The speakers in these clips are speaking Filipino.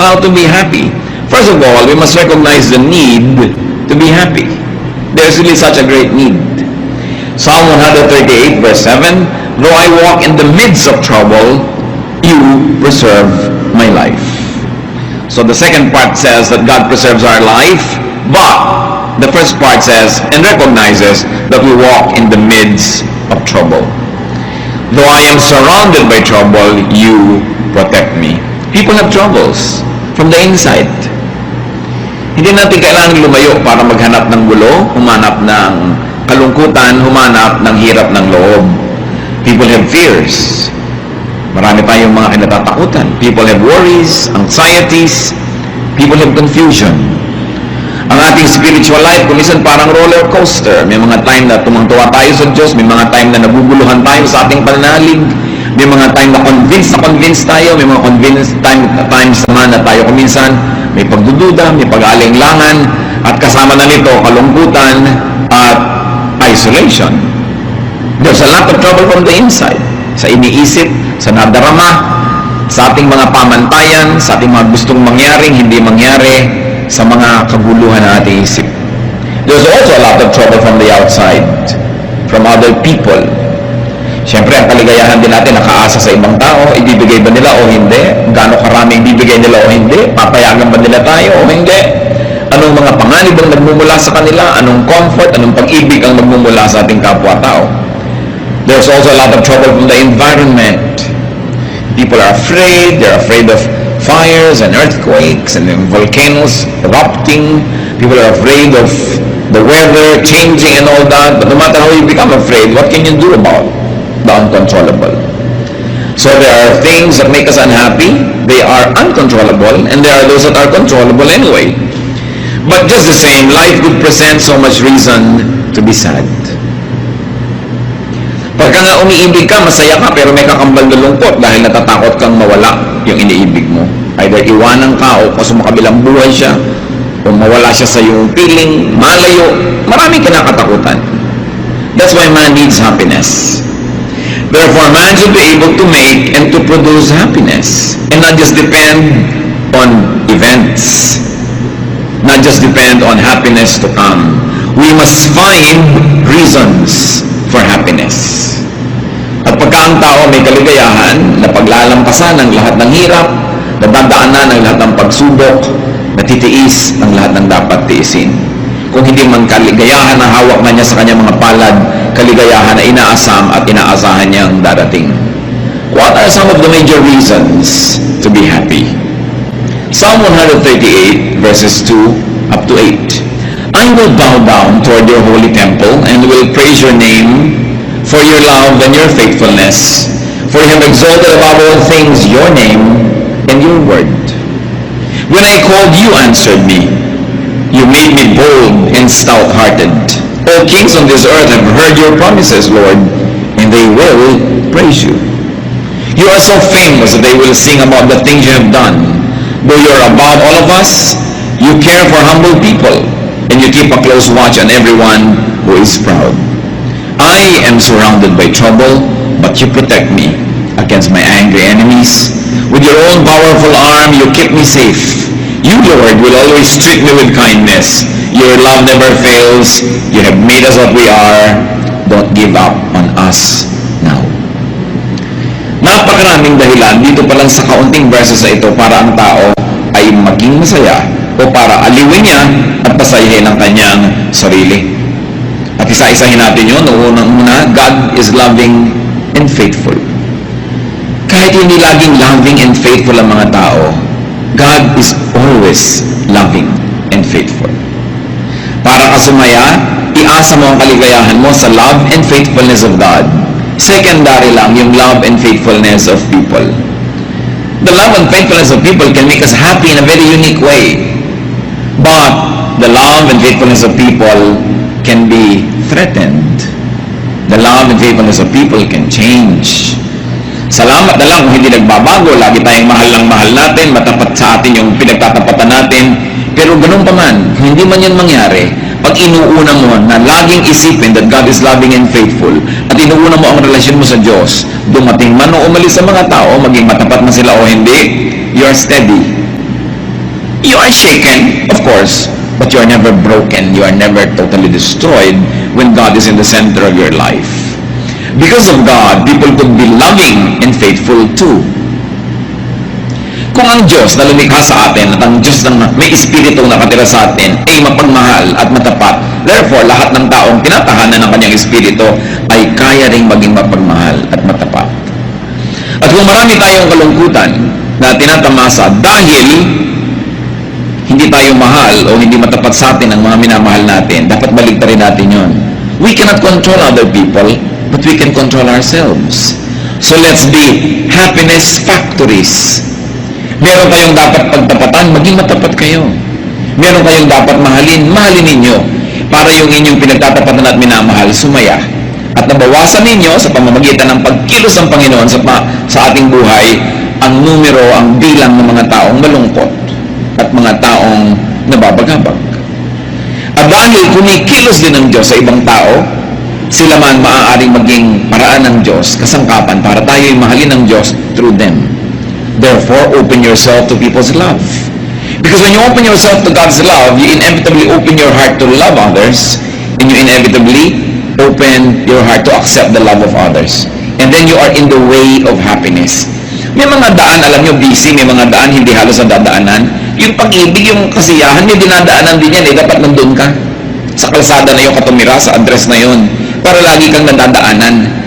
how to be happy. First of all, we must recognize the need to be happy. There's really such a great need. Psalm 138 verse 7, though I walk in the midst of trouble, you preserve my life. So the second part says that God preserves our life, but the first part says and recognizes that we walk in the midst of trouble. Though I am surrounded by trouble, you protect me. People have troubles from the inside. Hindi natin kailangan lumayo para maghanap ng gulo, humanap ng kalungkutan, humanap ng hirap ng loob. People have fears. Marami tayong mga kinatatakutan. People have worries, anxieties. People have confusion. Ang ating spiritual life, kumisan parang roller coaster. May mga time na tumangtuwa tayo sa Diyos, may mga time na naguguluhan tayo sa ating pananalig, may mga time na convince tayo, may mga times naman na tayo kuminsan may pagdududa, may pag-aalinglangan, at kasama na nito kalungkutan at isolation. There's a lot of trouble from the inside. Sa iniisip, sa nadarama, sa ating mga pamantayan, sa ating mga gustong mangyaring, hindi mangyari, sa mga kaguluhan na ating isip. There's also a lot of trouble from the outside, from other people. Siyempre, ang kaligayahan din natin nakaasa sa ibang tao. Ibibigay ba nila o hindi? Gaano karami ibibigay nila o hindi? Papayagan ba nila tayo o hindi? Anong mga panganib ang nagmumula sa kanila? Anong comfort, anong pag-ibig ang nagmumula sa ating kapwa-tao? There's also a lot of trouble from the environment. People are afraid. They're afraid of fires and earthquakes and volcanoes erupting. People are afraid of the weather changing and all that. But no matter how you become afraid, what can you do about the uncontrollable? So there are things that make us unhappy. They are uncontrollable, and there are those that are controllable anyway. But just the same, life could present so much reason to be sad. Pagka nga umiibig ka, masaya ka, pero may kakambal na lungkot dahil natatakot kang mawala yung iniibig mo. Either iwanan ka o sumakabilang buhay siya, o mawala siya sa iyong piling, malayo, maraming kinakatakutan. That's why man needs happiness. Therefore, man should be able to make and to produce happiness and not just depend on events, not just depend on happiness to come. We must find reasons for happiness. At pagka ang tao may kaligayahan na paglalampasan ng lahat ng hirap, nadadaanan ng lahat ng pagsubok, natitiis ang lahat ng dapat tiisin. Kung hindi man kaligayahan na hawak na niya sa kanyang mga palad, kaligayahan na inaasam at inaasahan niyang darating. What are some of the major reasons to be happy? Psalm 138 verses 2 up to 8. I will bow down toward your holy temple and will praise your name for your love and your faithfulness. For you have exalted above all things your name and your word. When I called, you answered me. You made me bold and stout-hearted. All kings on this earth have heard your promises, Lord, and they will praise you. You are so famous that they will sing about the things you have done. Though you are above all of us, you care for humble people, and you keep a close watch on everyone who is proud. I am surrounded by trouble, but you protect me against my angry enemies. With your own powerful arm, you keep me safe. You, Lord, will always treat me with kindness. Your love never fails. You have made us what we are. Don't give up on us now. Napakaraming dahilan dito pa lang sa kaunting verses na ito para ang tao ay maging masaya o para aliwin niya at pasayahin ang kanyang sarili. At isa-isahin natin yun. Una, God is loving and faithful. Kahit hindi laging loving and faithful ang mga tao, God is always loving and faithful. Para ka sumaya, iasa mo ang kaligayahan mo sa love and faithfulness of God. Secondary lang yung love and faithfulness of people. The love and faithfulness of people can make us happy in a very unique way. But the love and faithfulness of people can be threatened. The love and faithfulness of people can change. Salamat na lang kung hindi nagbabago. Lagi tayong mahal lang mahal natin, matapat sa atin yung pinagtatapatan natin. Pero ganun pa man, kung hindi man yan mangyari, pag inuuna mo na laging isipin that God is loving and faithful, at inuuna mo ang relasyon mo sa Diyos, dumating man o umalis sa mga tao, maging matapat man sila o hindi, you are steady. You are shaken, of course, but you are never broken. You are never totally destroyed when God is in the center of your life. Because of God, people could be loving and faithful too. Kung ang Diyos na lumikha sa atin at ang Diyos na may Espiritu nakatira sa atin ay mapagmahal at matapat, therefore, lahat ng taong tinatahanan ng kanyang Espiritu ay kaya ring maging mapagmahal at matapat. At kung marami tayong kalungkutan na tinatamasa dahil hindi tayo mahal o hindi matapat sa atin ang mga minamahal natin, dapat baligtarin natin yon. We cannot control other people, but we can control ourselves. So let's be happiness factories. Meron kayong dapat pagtapatan, maging matapat kayo. Meron kayong dapat mahalin, mahalin ninyo. Para yung inyong pinagtatapatan at minamahal, sumaya. At nabawasan ninyo sa pamamagitan ng pagkilos ng Panginoon sa ating buhay, ang numero, ang bilang ng mga taong malungkot at mga taong nababagabag. At dahil kumikilos din ng Diyos sa ibang tao, sila man maaaring maging paraan ng Diyos, kasangkapan para tayo'y mahalin ng Diyos through them. Therefore, open yourself to people's love. Because when you open yourself to God's love, you inevitably open your heart to love others, and you inevitably open your heart to accept the love of others. And then you are in the way of happiness. May mga daan, alam nyo, busy, may mga daan hindi halos na dadaanan. Yung pag-ibig, yung kasiyahan, may dinadaanan din yan, dapat nandun ka. Sa kalsada na yung katumira, sa address na yun, para lagi kang nadadaanan.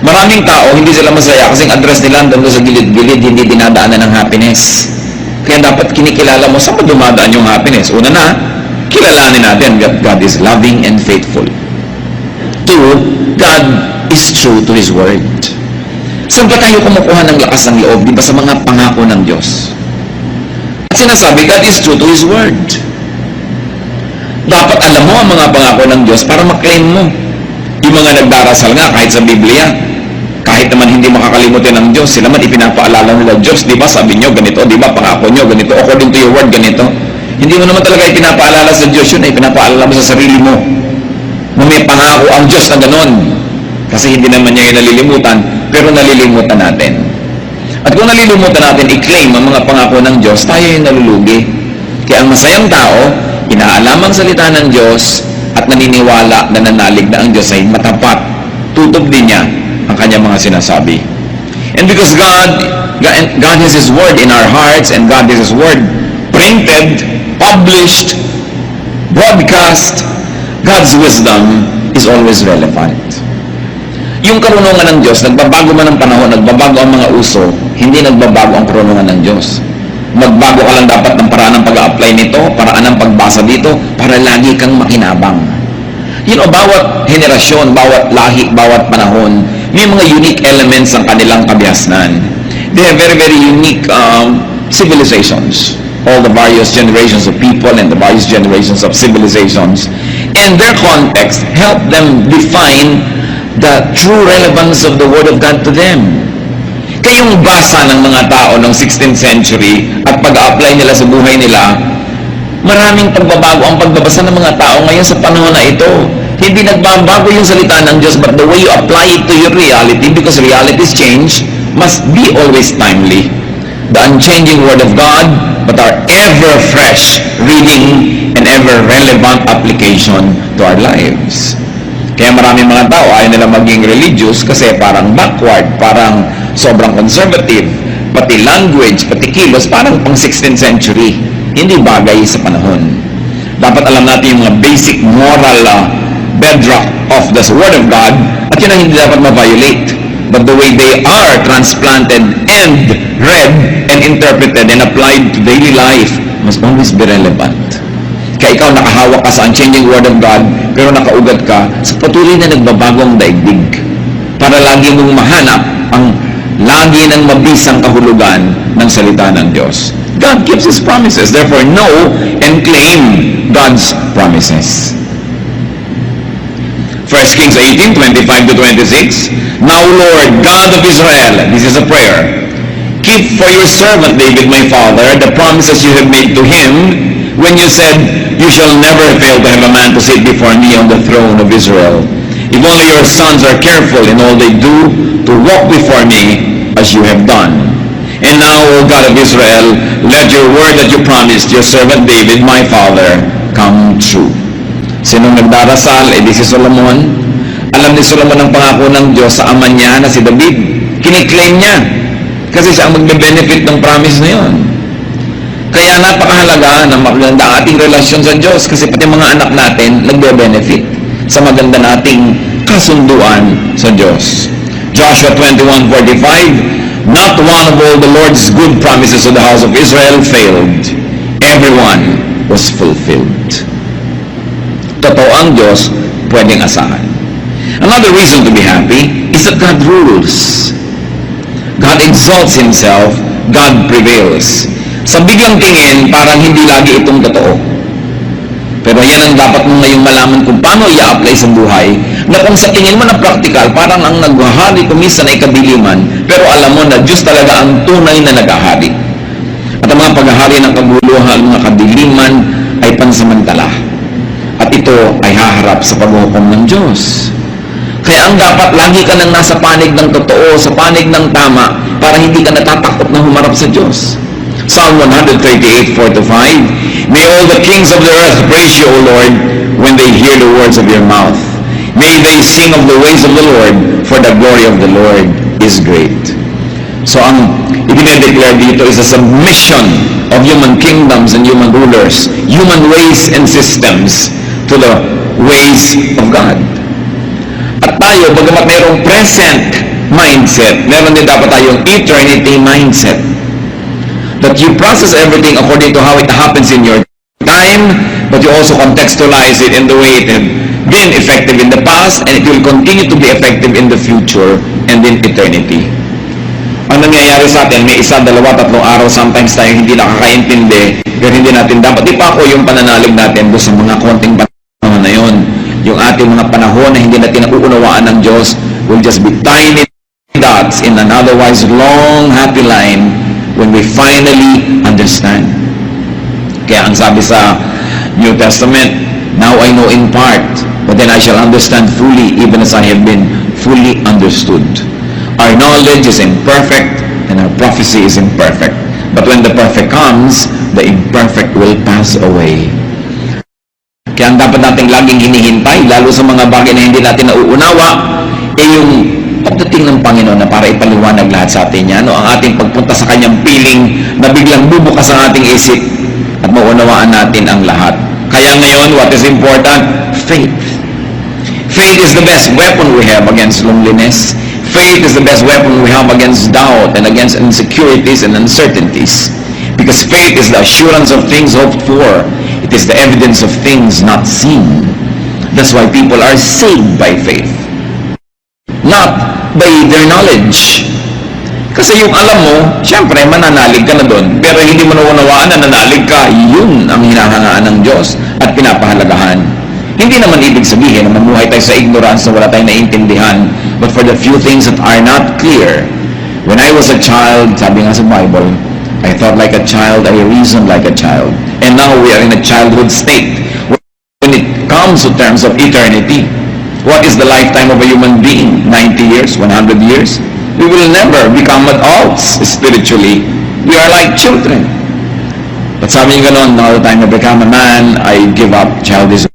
Maraming tao, hindi sila masaya kasing address nila doon sa gilid-gilid, hindi dinadaanan ng happiness. Kaya dapat kinikilala mo saan ba dumadaan yung happiness. Una na, kilalanin natin that God is loving and faithful. Two, God is true to His Word. Saan ba tayo kumukuha ng lakas ng loob? Di ba sa mga pangako ng Diyos? At sinasabi, God is true to His Word. Dapat alam mo ang mga pangako ng Diyos para maklaim mo. Yung mga nagdarasal nga kahit sa Biblia, kahit naman hindi makakalimutin ng Diyos, sila man ipinapaalala nila, Diyos, di ba sabi nyo ganito, di ba pangako nyo ganito, according to your word ganito. Hindi mo naman talaga ipinapaalala sa Diyos yun, ipinapaalala mo sa sarili mo na may pangako ang Diyos na ganon. Kasi hindi naman niya yung nalilimutan, pero nalilimutan natin. At kung nalilimutan natin i-claim ang mga pangako ng Diyos, tayo yung nalulugi. Kaya ang masayang tao, inaalam ang salita ng Diyos at naniniwala na nanalig na ang Diyos ay matapat, tutog din niya ang kanyang mga sinasabi. And because God has His Word in our hearts, and God has His Word printed, published, broadcast, God's wisdom is always relevant. Yung karunungan ng Diyos, nagbabago man ang panahon, nagbabago ang mga uso, hindi nagbabago ang karunungan ng Diyos. Magbago ka lang dapat ng paraan ng pag-a-apply nito, paraan ng pagbasa dito, para lagi kang makinabang. You know, bawat henerasyon, bawat lahi, bawat panahon, may mga unique elements ang kanilang kabihasnan. They have very, very unique civilizations. All the various generations of people and the various generations of civilizations. And their context help them define the true relevance of the Word of God to them. Kayong basa ng mga tao ng 16th century at pag-apply nila sa buhay nila, maraming pagbabago ang pagbabasa ng mga tao ngayon sa panahon na ito. Hindi nagbabago yung salita ng Diyos, but the way you apply it to your reality, because realities change, must be always timely. The unchanging Word of God, but our ever-fresh reading and ever-relevant application to our lives. Kaya maraming mga tao ayaw nila maging religious kasi parang backward, parang sobrang conservative, pati language, pati kilos, parang pang 16th century. Hindi bagay sa panahon. Dapat alam natin yung mga basic moral bedrock of the Word of God, at yun ang hindi dapat ma-violate. But the way they are transplanted and read and interpreted and applied to daily life must always be relevant. Kaya ikaw nakahawak ka sa unchanging Word of God, pero nakaugat ka sa patuloy na nagbabagong daigdig para lagi mong mahanap ang lagi ng mabisang kahulugan ng salita ng Diyos. God keeps His promises. Therefore, know and claim God's promises. 1 Kings 18:25 to 26. Now, Lord, God of Israel, this is a prayer, keep for your servant David, my father, the promises you have made to him when you said, you shall never fail to have a man to sit before me on the throne of Israel. If only your sons are careful in all they do to walk before me as you have done. And now, O God of Israel, let your word that you promised your servant David, my father, come true. Sinong nagdarasal? Si Solomon. Alam ni Solomon ang pangako ng Diyos sa ama niya na si David. Kiniklaim niya. Kasi siya ang magbe-benefit ng promise na yun. Kaya napakahalaga na maganda ating relasyon sa Diyos kasi pati mga anak natin nagbe-benefit sa maganda nating kasunduan sa Diyos. Joshua 21:45, not one of all the Lord's good promises to the house of Israel failed. Everyone was fulfilled. Totoo ang Diyos, pwedeng asahan. Another reason to be happy is that God rules. God exalts Himself, God prevails. Sa biglang tingin, parang hindi lagi itong totoo. Pero yan ang dapat mo ngayong malaman kung paano i-apply sa buhay, na kung sa tingin mo na practical, parang ang naghahari kumisan ay kadiliman, pero alam mo na Diyos talaga ang tunay na naghahari. At ang mga paghahari ng kaguluhan, mga kadiliman, ay pansamantala. At ito ay haharap sa paghukom ng Diyos. Kaya ang dapat, lagi ka nang nasa panig ng totoo, sa panig ng tama, para hindi ka natatakot na humarap sa Diyos. Psalm 138:4-5, may all the kings of the earth praise you, O Lord, when they hear the words of your mouth. May they sing of the ways of the Lord, for the glory of the Lord is great. So ang ibinedeclare dito is a submission of human kingdoms and human rulers, human ways and systems to the ways of God. At tayo, bagamat mayroong present mindset, meron din dapat tayong eternity mindset. That you process everything according to how it happens in your time, but you also contextualize it in the way it had been effective in the past, and it will continue to be effective in the future and in eternity. Ang nangyayari sa atin, may 1, 2, 3 araw, sometimes tayo hindi nakakaintindi, pero hindi natin dapat ipako yung pananalig natin doon sa mga konting panahon na yun. Yung ating mga panahon na hindi natin nauunawaan ng Diyos will just be tiny dots in an otherwise long, happy line when we finally understand. Kaya ang sabi sa New Testament, now I know in part, but then I shall understand fully, even as I have been fully understood. Our knowledge is imperfect, and our prophecy is imperfect. But when the perfect comes, the imperfect will pass away. Kaya ang dapat nating laging hinihintay, lalo sa mga bagay na hindi natin nauunawa, yung pagdating ng Panginoon na para ipaliwanag lahat sa atin yan, ang ating pagpunta sa Kanyang piling na biglang bubukas ang ating isip at maunawaan natin ang lahat. Kaya ngayon, what is important? Faith. Faith is the best weapon we have against loneliness. Faith is the best weapon we have against doubt and against insecurities and uncertainties. Because faith is the assurance of things hoped for. It is the evidence of things not seen. That's why people are saved by faith, not by their knowledge. Kasi yung alam mo, syempre mananalig ka na doon, pero hindi mo naunawaan na nanalig ka, yun ang hinahangaan ng Diyos at pinapahalagahan. Hindi naman ibig sabihin na mamuhay tayo sa ignorance na wala tayong naiintindihan, but for the few things that are not clear. When I was a child, sabi nga sa Bible, I thought like a child, I reasoned like a child. And now we are in a childhood state. When it comes to terms of eternity, what is the lifetime of a human being? 90 years? 100 years? We will never become adults spiritually. We are like children. But sabi niyo gano'n, now that I become a man, I give up childish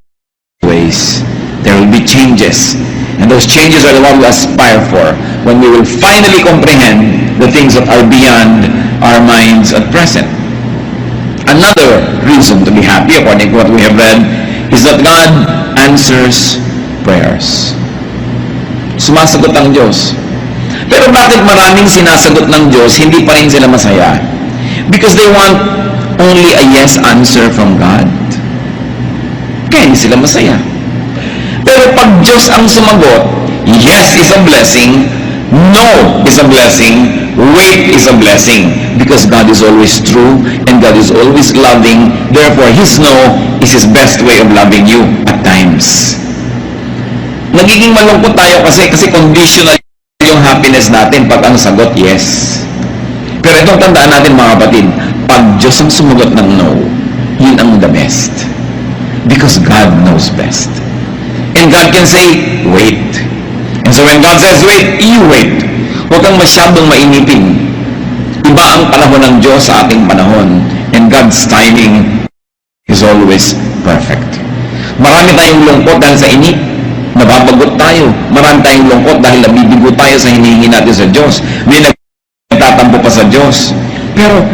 ways. There will be changes. And those changes are the ones we aspire for when we will finally comprehend the things that are beyond our minds at present. Another reason to be happy, according to what we have read, is that God answers prayers. Sumasagot ang Diyos. Pero bakit maraming sinasagot ng Diyos, hindi pa rin sila masaya? Because they want only a yes answer from God. Kaya hindi sila masaya. Pero pag Diyos ang sumagot, yes is a blessing, no is a blessing, wait is a blessing. Because God is always true and God is always loving. Therefore, His no is His best way of loving you at times. Nagiging malungkot tayo kasi conditional yung happiness natin pag ang sagot, yes. Pero itong tandaan natin mga kapatid, pag Diyos ang sumagot ng no, yun ang the best. Because God knows best. And God can say, wait. And so when God says wait, you wait. Huwag kang masyadong mainitin. Iba ang panahon ng Diyos sa ating panahon. And God's timing is always perfect. Marami tayong lungkot dahil sa inip. Nababagot tayo. Marami tayong lungkot dahil nabibigo tayo sa hinihingi natin sa Diyos. May nagtatampo pa sa Diyos. Pero,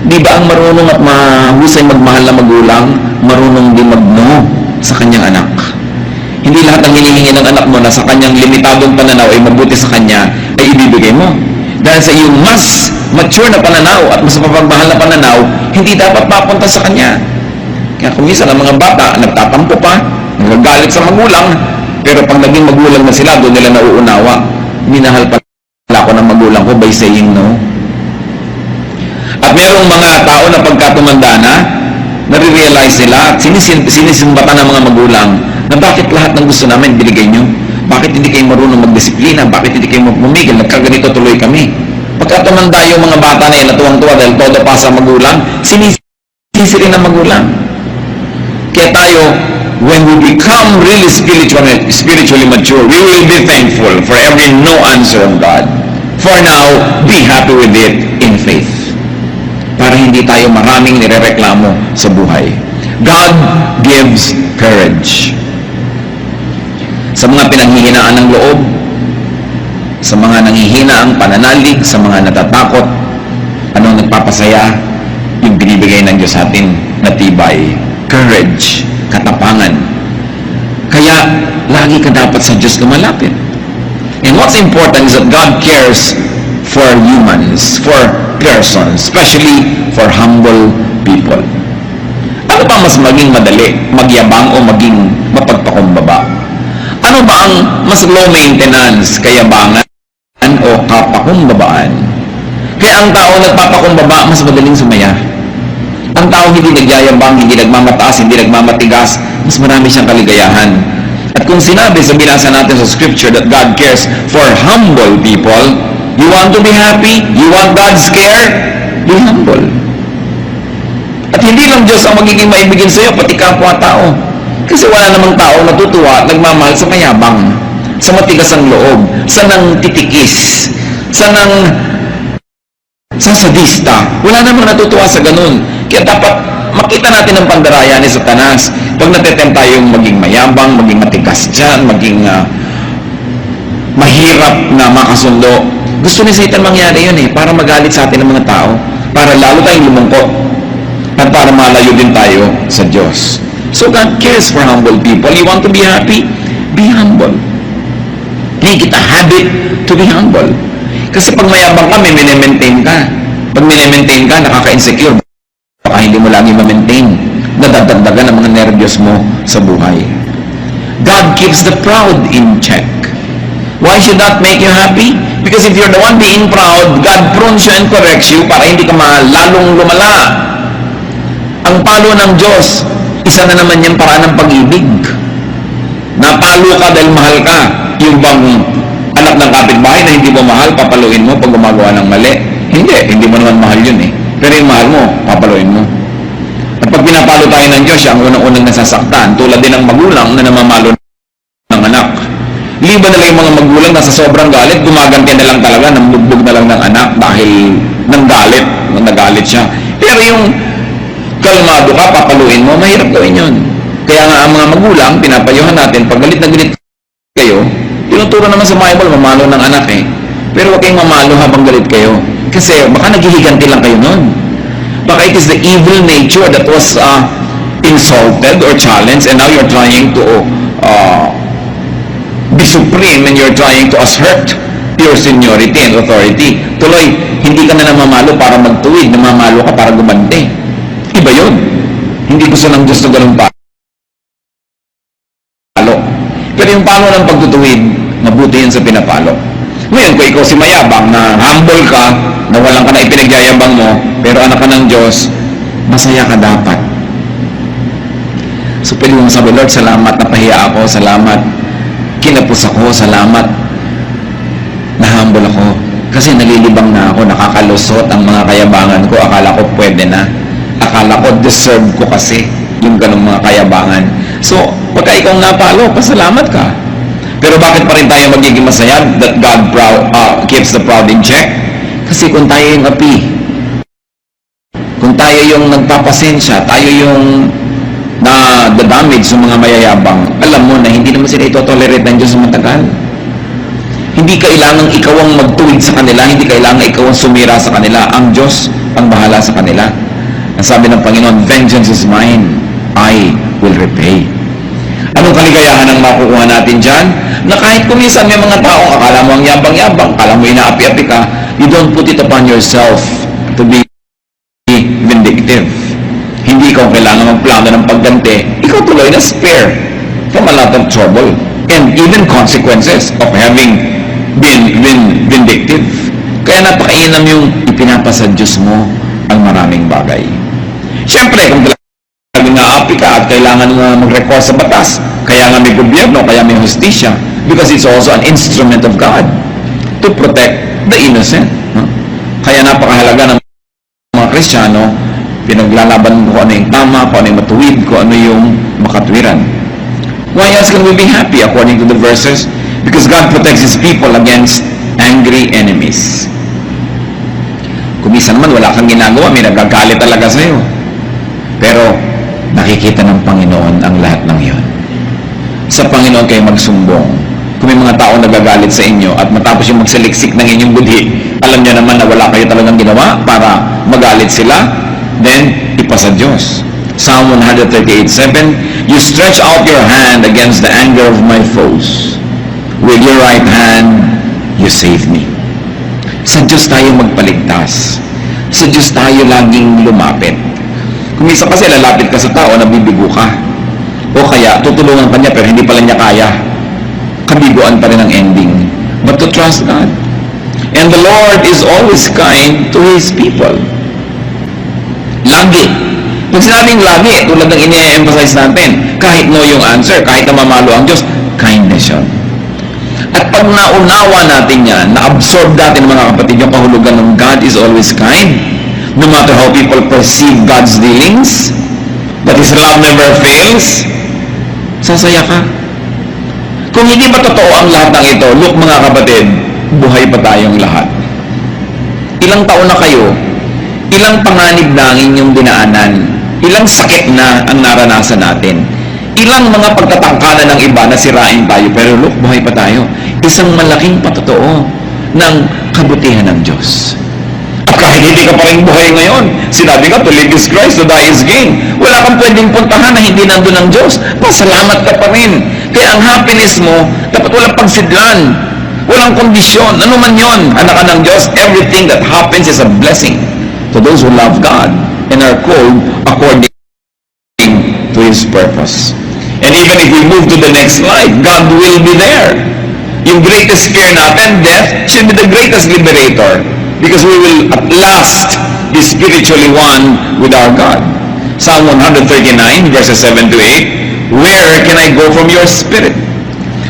di ba ang marunong at mahusay magmahal na magulang, marunong din mag-no sa kanyang anak? Hindi lahat ng hinihingi ng anak mo na sa kanyang limitadong pananaw ay mabuti sa kanya, ay ibibigay mo. Dahil sa iyong mas mature na pananaw at mas mapagmahal na pananaw, hindi dapat mapunta sa kanya. Kaya kung minsan ang mga bata, nagtatampo pa, nagagalit sa magulang, pero pag naging magulang na sila, doon nila nauunawa. Minahal pala ako ng magulang ko by saying no. At mayroong mga tao na pagkatumanda na, nare-realize nila at sinisimbatan ng mga magulang na bakit lahat ng gusto namin binigay nyo? Bakit hindi kayo marunong magdisiplina? Bakit hindi kayo pumigil? Nagkaganito tuloy kami. Pagkatumanda yung mga bata na yan, natuwang-tuwa dahil todo pa sa magulang, sinisisi rin ng magulang. Kaya tayo, when we become really spiritually mature, we will be thankful for every no answer of God. For now, be happy with it in faith. Para hindi tayo maraming nirereklamo sa buhay. God gives courage. Sa mga pinanghihinaan ng loob, sa mga nanghihina ang pananalig, sa mga natatakot, anong nagpapasaya? Yung binibigay ng Diyos sa atin na tibay. Courage, katapangan. Kaya, lagi ka dapat sa Diyos lumalapit. And what's important is that God cares for humans, for persons, especially for humble people. Ano ba mas maging madali? Magyabang o maging mapagpakumbaba? Ano ba ang mas low maintenance? Kayabangan o kapakumbabaan? Kaya ang tao nagpapakumbaba, mas madaling sumaya. Ang tao hindi nagyayabang, hindi nagmamataas, hindi nagmamatigas, mas marami siyang kaligayahan. At kung sinabi sa binasa natin sa scripture that God cares for humble people, you want to be happy? You want God's care? Be humble. At hindi lang Diyos ang magiging maibigin sa iyo, pati kapwa-tao. Kasi wala namang tao natutuwa, nagmamahal sa mayabang, sa matigas ang loob, sa nang titikis, sa nang sadista. Wala namang natutuwa sa ganun. Kaya dapat makita natin ang pandaraya ni Satanas. Pag natetempt tayong maging mayabang, maging matigas dyan, maging mahirap na makasundo, gusto ni Satan mangyari yun para magalit sa atin ng mga tao, para lalo tayong lumungkot, at para malayo din tayo sa Diyos. So God cares for humble people. You want to be happy? Be humble. Make it a habit to be humble. Kasi pag mayabang ka, may minimaintain ka. Pag minimaintain ka, nakaka-insecure. Baka hindi mo lagi ma-maintain. Nadadagdagan ang mga nervyos mo sa buhay. God keeps the proud in check. Why should that make you happy? Because if you're the one being proud, God prunes you and corrects you para hindi ka lalong lumala. Ang palo ng Diyos, isa na naman yung paraan ng pag-ibig. Napalo ka dahil mahal ka. Yung bang anak ng kapitbahay na hindi mo mahal, papaluin mo pag gumagawa ng mali? Hindi mo naman mahal yun Pero yung mahal mo, papaluin mo. At pag pinapalo tayo ng Diyos, siya ang unang-unang nasasaktan. Tulad din ng magulang na namamalo ng anak. Liban na lang yung mga magulang na sa sobrang galit, gumaganti na lang talaga, nambugbog na lang ng anak dahil ng galit, nagalit siya. Pero yung kalmado ka, papaluin mo, mahirap gawin yun. Kaya nga ang mga magulang, pinapayuhan natin, pag galit na galit kayo, tinuturo naman sa Bible, mamalo ng anak Pero huwag kayong mamalo habang galit kayo. Kasi baka naghihiganti lang kayo nun. Baka it is the evil nature that was insulted or challenged, and now you're trying to be supreme and you're trying to assert your seniority and authority. Tuloy, hindi ka na namamalo para magtuwid, namamalo ka para gumanti. Iba yun. Hindi gusto ng Diyos na ganun palo. Pero yung palo ng pagtutuwid, mabuti yun sa pinapalo. Ngayon, kung ikaw si mayabang na humble ka, na walang ka na ipinagyayabang mo, pero anak ka ng Diyos, masaya ka dapat. So, pwede mong sabi, Lord, salamat, napahiya ako, salamat, kinapos ako, salamat, na-humble ako. Kasi nalilibang na ako, nakakalusot ang mga kayabangan ko, akala ko pwede na. Akala ko deserve ko kasi yung ganong mga kayabangan. So, pagka ikaw napalo, pasalamat ka. Pero bakit pa rin tayo magiging masaya that God keeps the proud in check? Kasi kung tayo yung api, kung tayo yung nagpapasensya, tayo yung na-damage sa mga mayayabang, alam mo na hindi naman sila ito-tolerate ng Diyos sa matagal. Hindi kailangang ikaw ang magtuwid sa kanila, hindi kailangan ikaw ang sumira sa kanila. Ang Diyos ang bahala sa kanila. Ang sabi ng Panginoon, vengeance is mine, I will repay. Anong kaligayahan ang makukuha natin dyan? Na kahit kuminsan may mga taong akala mo ang yabang-yabang, akala mo inaapi-api ka, you don't put it upon yourself to be vindictive. Hindi ikaw kailangan magplano ng pagganti. Ikaw tuloy na spare from a lot of trouble and even consequences of having been vindictive. Kaya napakainam yung ipinapasa Diyos mo ang maraming bagay. Siyempre, kung talagang naapi ka at kailangan mag-recourse sa batas, kaya nga may gobyerno, kaya may hustisya, because it's also an instrument of God to protect the innocent. Kaya napakahalaga ng mga Kristiyano, pinaglalaban kung ano yung tama, kung ano yung matuwid, kung ano yung makatwiran. Why else can we be happy according to the verses? Because God protects His people against angry enemies. Kung minsan naman wala kang ginagawa, may nagagalit talaga sa'yo. Pero nakikita ng Panginoon ang lahat ng iyon. Sa Panginoon kayo magsumbong. Kung may mga tao nagagalit sa inyo at matapos yung magsaliksik ng inyong budhi, alam niyo naman na wala kayo talagang ginawa para magalit sila, then ipasa Diyos. Psalm 138:7, You stretch out your hand against the anger of my foes. With your right hand, you save me. Sa Diyos tayo magpaligtas. Sa Diyos tayo laging lumapit. Kung minsan kasi lalapit ka sa tao, nabibigo ka. O kaya, tutulungan pa niya pero hindi pala niya kaya. Kabiguan pa rin ang ending. But to trust God. And the Lord is always kind to His people. Lagi. Pag sinabing lagi, tulad ng ini-emphasize natin, kahit no yung answer, kahit na mamalo ang Diyos, kindness yun. At pag naunawa natin yan, na-absorb natin mga kapatid yung kahulugan ng God is always kind, no matter how people perceive God's dealings, that His love never fails, sasaya ka. Kung hindi ba totoo ang lahat ng ito, look mga kapatid, buhay pa tayong lahat. Ilang taon na kayo, ilang panganib na ang inyong dinaanan, ilang sakit na ang naranasan natin, ilang mga pagtatangkana ng iba na sirain tayo, pero look, buhay pa tayo. Isang malaking patotoo ng kabutihan ng Diyos. At kahit hindi ka pa rin buhay ngayon, sinabi ka, to live is Christ, to die is gain. Wala kang pwedeng puntahan na hindi nandun ng Diyos. Pasalamat ka pa rin. Kaya ang happiness mo, dapat walang pagsidlan, walang kondisyon. Ano man yun, anak ka ng Diyos, everything that happens is a blessing to those who love God and are called according to His purpose. And even if we move to the next slide, God will be there. Yung greatest fear natin, death, should be the greatest liberator. Because we will at last be spiritually one with our God. Psalm 139, verses 7 to 8, Where can I go from your spirit?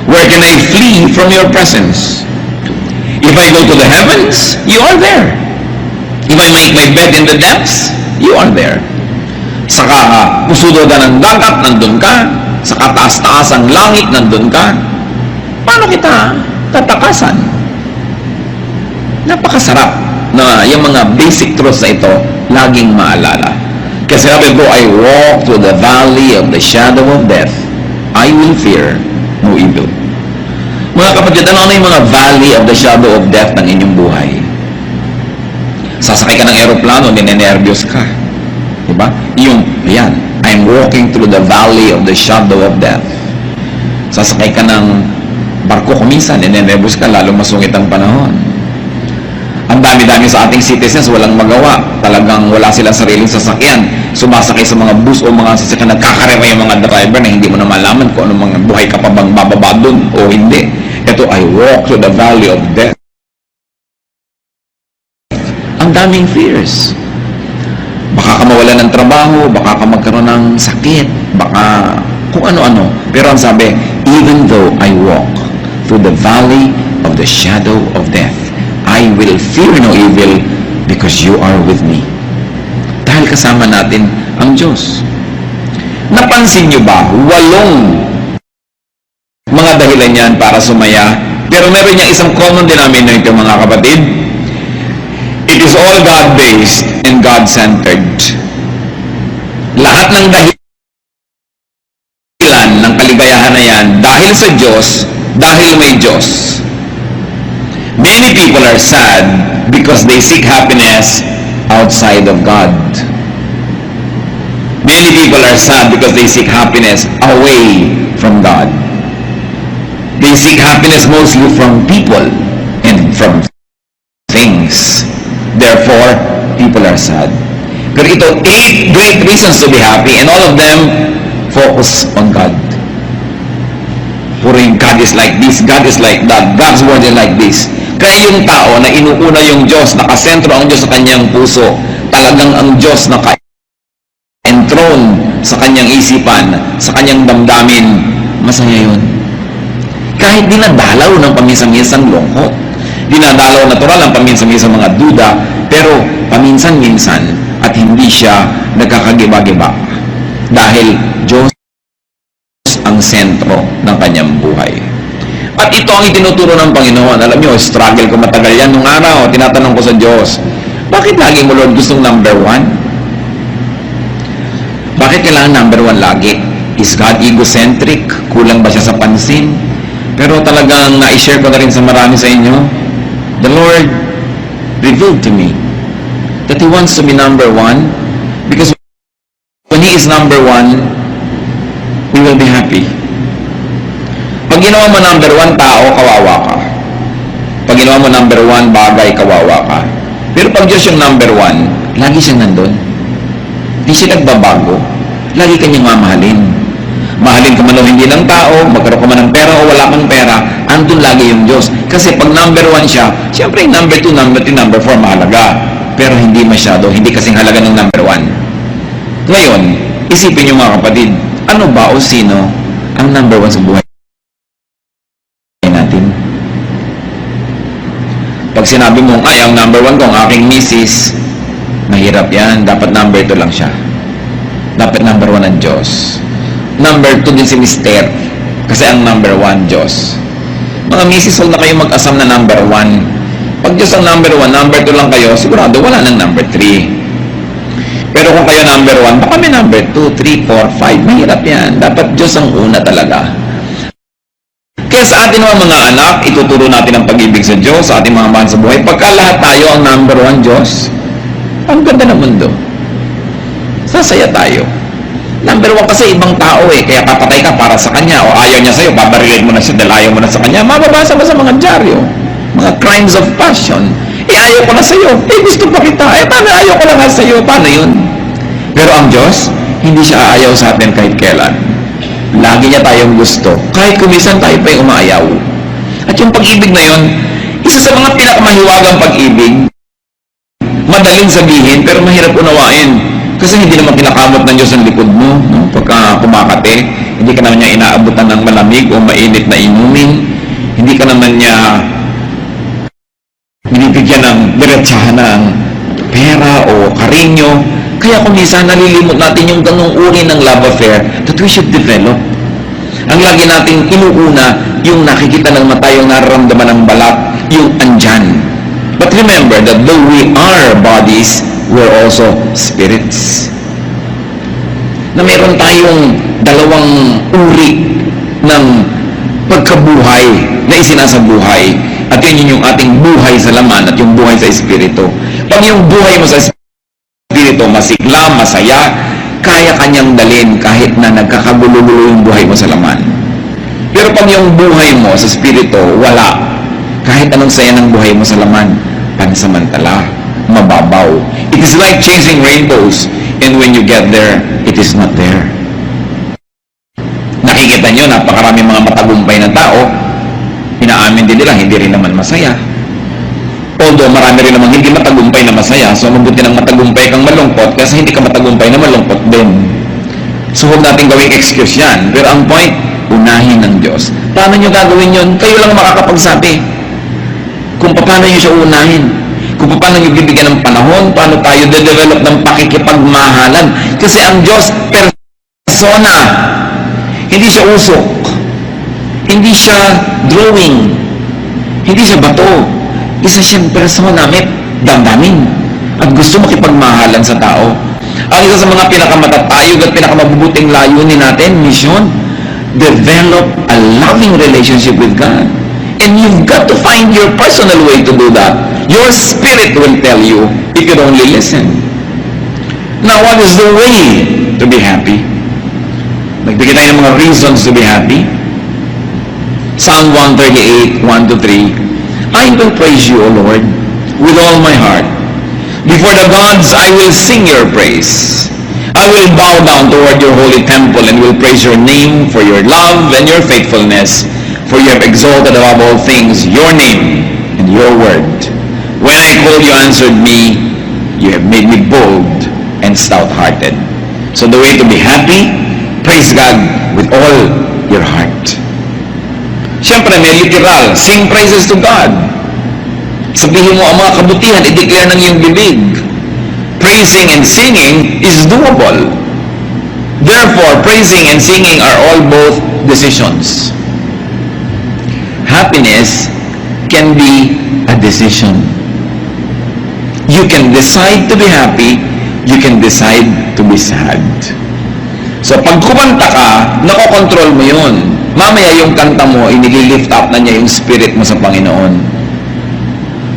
Where can I flee from your presence? If I go to the heavens, you are there. If I make my bed in the depths, you are there. Sa pusudo ng dagat, nandun ka. Sa kataas-taas ang langit, nandun ka. Paano kita tatakasan? Napakasarap na yung mga basic truths na ito laging maalala. Kasi sabi ko, I walk through the valley of the shadow of death, I will fear no evil. Mga kapatid, ano yung mga valley of the shadow of death ng inyong buhay? Sasakay ka ng aeroplano, ninenervyos ka. Diba? Yung, ayan, I'm walking through the valley of the shadow of death. Sasakay ka ng barko kuminsan, ninenervyos ka, lalo masungit ang panahon. Ang dami-dami sa ating citizens, walang magawa. Talagang wala silang sariling sasakyan. Sumasakay sa mga bus o mga sasakyan, nagkakarema yung mga driver na hindi mo na malaman kung anong mga buhay ka pa bang bababa dun o hindi. Ito, I walk through the valley of death. Ang daming fears. Baka ka mawala ng trabaho, baka ka magkaroon ng sakit, baka kung ano-ano. Pero ang sabi, even though I walk through the valley of the shadow of death, I will fear no evil because you are with me. Dahil kasama natin ang Diyos. Napansin nyo ba, 8 mga dahilan yan para sumaya, pero meron niyang isang common denominator mga kapatid. It is all God-based and God-centered. Lahat ng dahilan ng kaligayahan na yan, dahil sa Diyos, dahil may Diyos. Many people are sad because they seek happiness outside of God. Many people are sad because they seek happiness away from God. They seek happiness mostly from people and from things. Therefore, people are sad. Pero ito, 8 great reasons to be happy, and all of them focus on God. Puro yung God is like this, God is like that, God's word is like this. Kaya yung tao na inuuna yung Diyos, nakasentro ang Diyos sa kanyang puso, talagang ang Diyos naka-enthroned sa kanyang isipan, sa kanyang damdamin, masaya yun. Kahit dinadalaw ng paminsan-minsang lungkot, dinadalaw natural ang paminsan-minsang mga duda, pero paminsan-minsan at hindi siya nagkakagiba-giba. Dahil Diyos ang sentro ng kanyang buhay. At ito ang itinuturo ng Panginoon. Alam nyo, struggle ko matagal yan. Nung araw, tinatanong ko sa Diyos, bakit lagi mo, Lord, gustong number 1? Bakit kailangan number 1 lagi? Is God egocentric? Kulang ba siya sa pansin? Pero talagang na-share ko na rin sa marami sa inyo, the Lord revealed to me that He wants to be number 1 because when He is number 1, we will be happy. Pag ginawa mo number 1 tao, kawawa ka. Pag ginawa mo number 1 bagay, kawawa ka. Pero pag Diyos yung number 1, lagi siyang nandun. Hindi siya nagbabago. Lagi kanyang mamahalin. Mahalin ka man o hindi ng tao, magkaroon ka man ng pera o wala kang pera, andun lagi yung Diyos. Kasi pag number 1 siya, siyempre yung number 2, number 3, number 4 mahalaga. Pero hindi masyado, hindi kasing halaga ng number 1. Ngayon, isipin niyo mga kapatid, ano ba o sino ang number 1 sa buhay natin? Pag sinabi mong, ay, ang number 1 ko, ang aking misis, mahirap yan. Dapat number 2 lang siya. Dapat number 1 ang Diyos. Number 2 din si Mister. Kasi ang number 1, Diyos. Mga misis, huwag na kayo mag-asam na number 1. Pag Diyos ang number 1, number 2 lang kayo, sigurado wala ng number 3. Pero kung kayo number 1, baka may number 2, 3, 4, 5. Mahirap yan. Dapat Diyos ang una talaga. Kaya sa atin mga anak, ituturo natin ang pag-ibig sa Diyos, sa ating mga mahal sa buhay. Pagka lahat tayo ang number 1 Diyos, ang ganda ng mundo. Sasaya tayo. Number 1 kasi ibang tao kaya papatay ka para sa kanya o ayaw niya sa'yo, babarilin mo na siya dahil ayaw mo na sa kanya. Mababasa mo sa mga dyaryo, mga crimes of passion. Ayaw ko na sa'yo, gusto pa kita, paano ayaw ko lang sa'yo, paano yun? Pero ang Diyos, hindi siya aayaw sa atin kahit kailan. Lagi niya tayong gusto, kahit kumisan tayo pa yung umayaw. At yung pag-ibig na yun, isa sa mga pinakamahiwagang pag-ibig, madaling sabihin, pero mahirap unawain. Kasi hindi naman kinakamot ng Diyos ang likod mo, no? Pagka kumakate, hindi ka naman niya inaabutan ng malamig o mainit na inumin, hindi ka naman niya binibigyan ng diretsahan ng pera o karinyo. Kaya kung minsan nalilimot natin yung ganung uri ng love affair that we should develop. Ang lagi natin inuuna, yung nakikita ng mata, yung nararamdaman ng balat, yung andyan. But remember that though we are bodies, we're also spirits. Na meron tayong dalawang uri ng pagkabuhay na isinasabuhay. At yun yung ating buhay sa laman at yung buhay sa espiritu. Pag yung buhay mo sa espiritu masigla, masaya, kaya kanyang dalhin kahit na nagkakagulo-gulo yung buhay mo sa laman. Pero pag yung buhay mo sa espiritu wala, kahit anong saya ng buhay mo sa laman, pansamantala, mababaw. It is like chasing rainbows, and when you get there, it is not there. Nakikita nyo, napakarami mga matagumpay na tao, inaamin din nila, hindi rin naman masaya. Although marami rin naman hindi matagumpay na masaya, so mabuti ng matagumpay kang malungkot kasi hindi ka matagumpay na malungkot din. So huwag natin gawing excuse yan. Pero ang point, unahin ng Diyos. Paano nyo gagawin yun? Kayo lang makakapagsabi kung paano nyo siya unahin. Kung paano nyo bibigyan ng panahon, paano tayo de-develop ng pakikipagmahalan. Kasi ang Diyos, persona. Hindi siya usok. Hindi siya drawing. Hindi siya bato. Isa siyang persona. May damdamin at gusto makipagmahalan sa tao. Ang isa sa mga pinakamatatayog at pinakamabubuting layunin natin, mission, develop a loving relationship with God. And you've got to find your personal way to do that. Your spirit will tell you if you only listen. Now, what is the way to be happy? Nagbigay tayo ng mga reasons to be happy. Psalm 138, 1-3. I will praise you, O Lord, with all my heart. Before the gods, I will sing your praise. I will bow down toward your holy temple and will praise your name for your love and your faithfulness, for you have exalted above all things your name and your word. When I called, you answered me. You have made me bold and stout-hearted. So the way to be happy, praise God with all your heart. Siyempre, may literal, sing praises to God. Sabihin mo ang mga kabutihan, i-declare ng iyong bibig. Praising and singing is doable. Therefore, praising and singing are all both decisions. Happiness can be a decision. You can decide to be happy, you can decide to be sad. So, pag kumanta ka, nakokontrol mo yun. Mamaya yung kanta mo, inili-lift up na niya yung spirit mo sa Panginoon.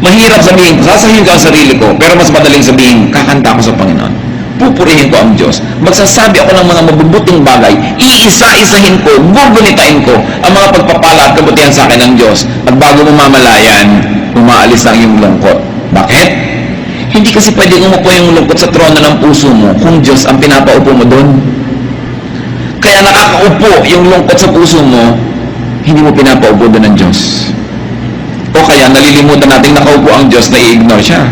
Mahirap sabihin, sasabihin ko ang sarili ko, pero mas madaling sabihin, kakanta ko sa Panginoon. Pupurihin ko ang Diyos. Magsasabi ako ng mga mabubuting bagay, iisa-isahin ko, gugunitain ko ang mga pagpapala at kabutihan sa akin ng Diyos. At bago mo mamalayan, umaalis ang iyong lungkot. Bakit? Hindi kasi pwedeng umupo yung lungkot sa trono ng puso mo kung Diyos ang pinapaupo mo doon. Kaya nakakaupo yung lungkot sa puso mo, hindi mo pinapaupo doon ng Diyos. O kaya nalilimutan natin nakaupo ang Diyos na i-ignore siya.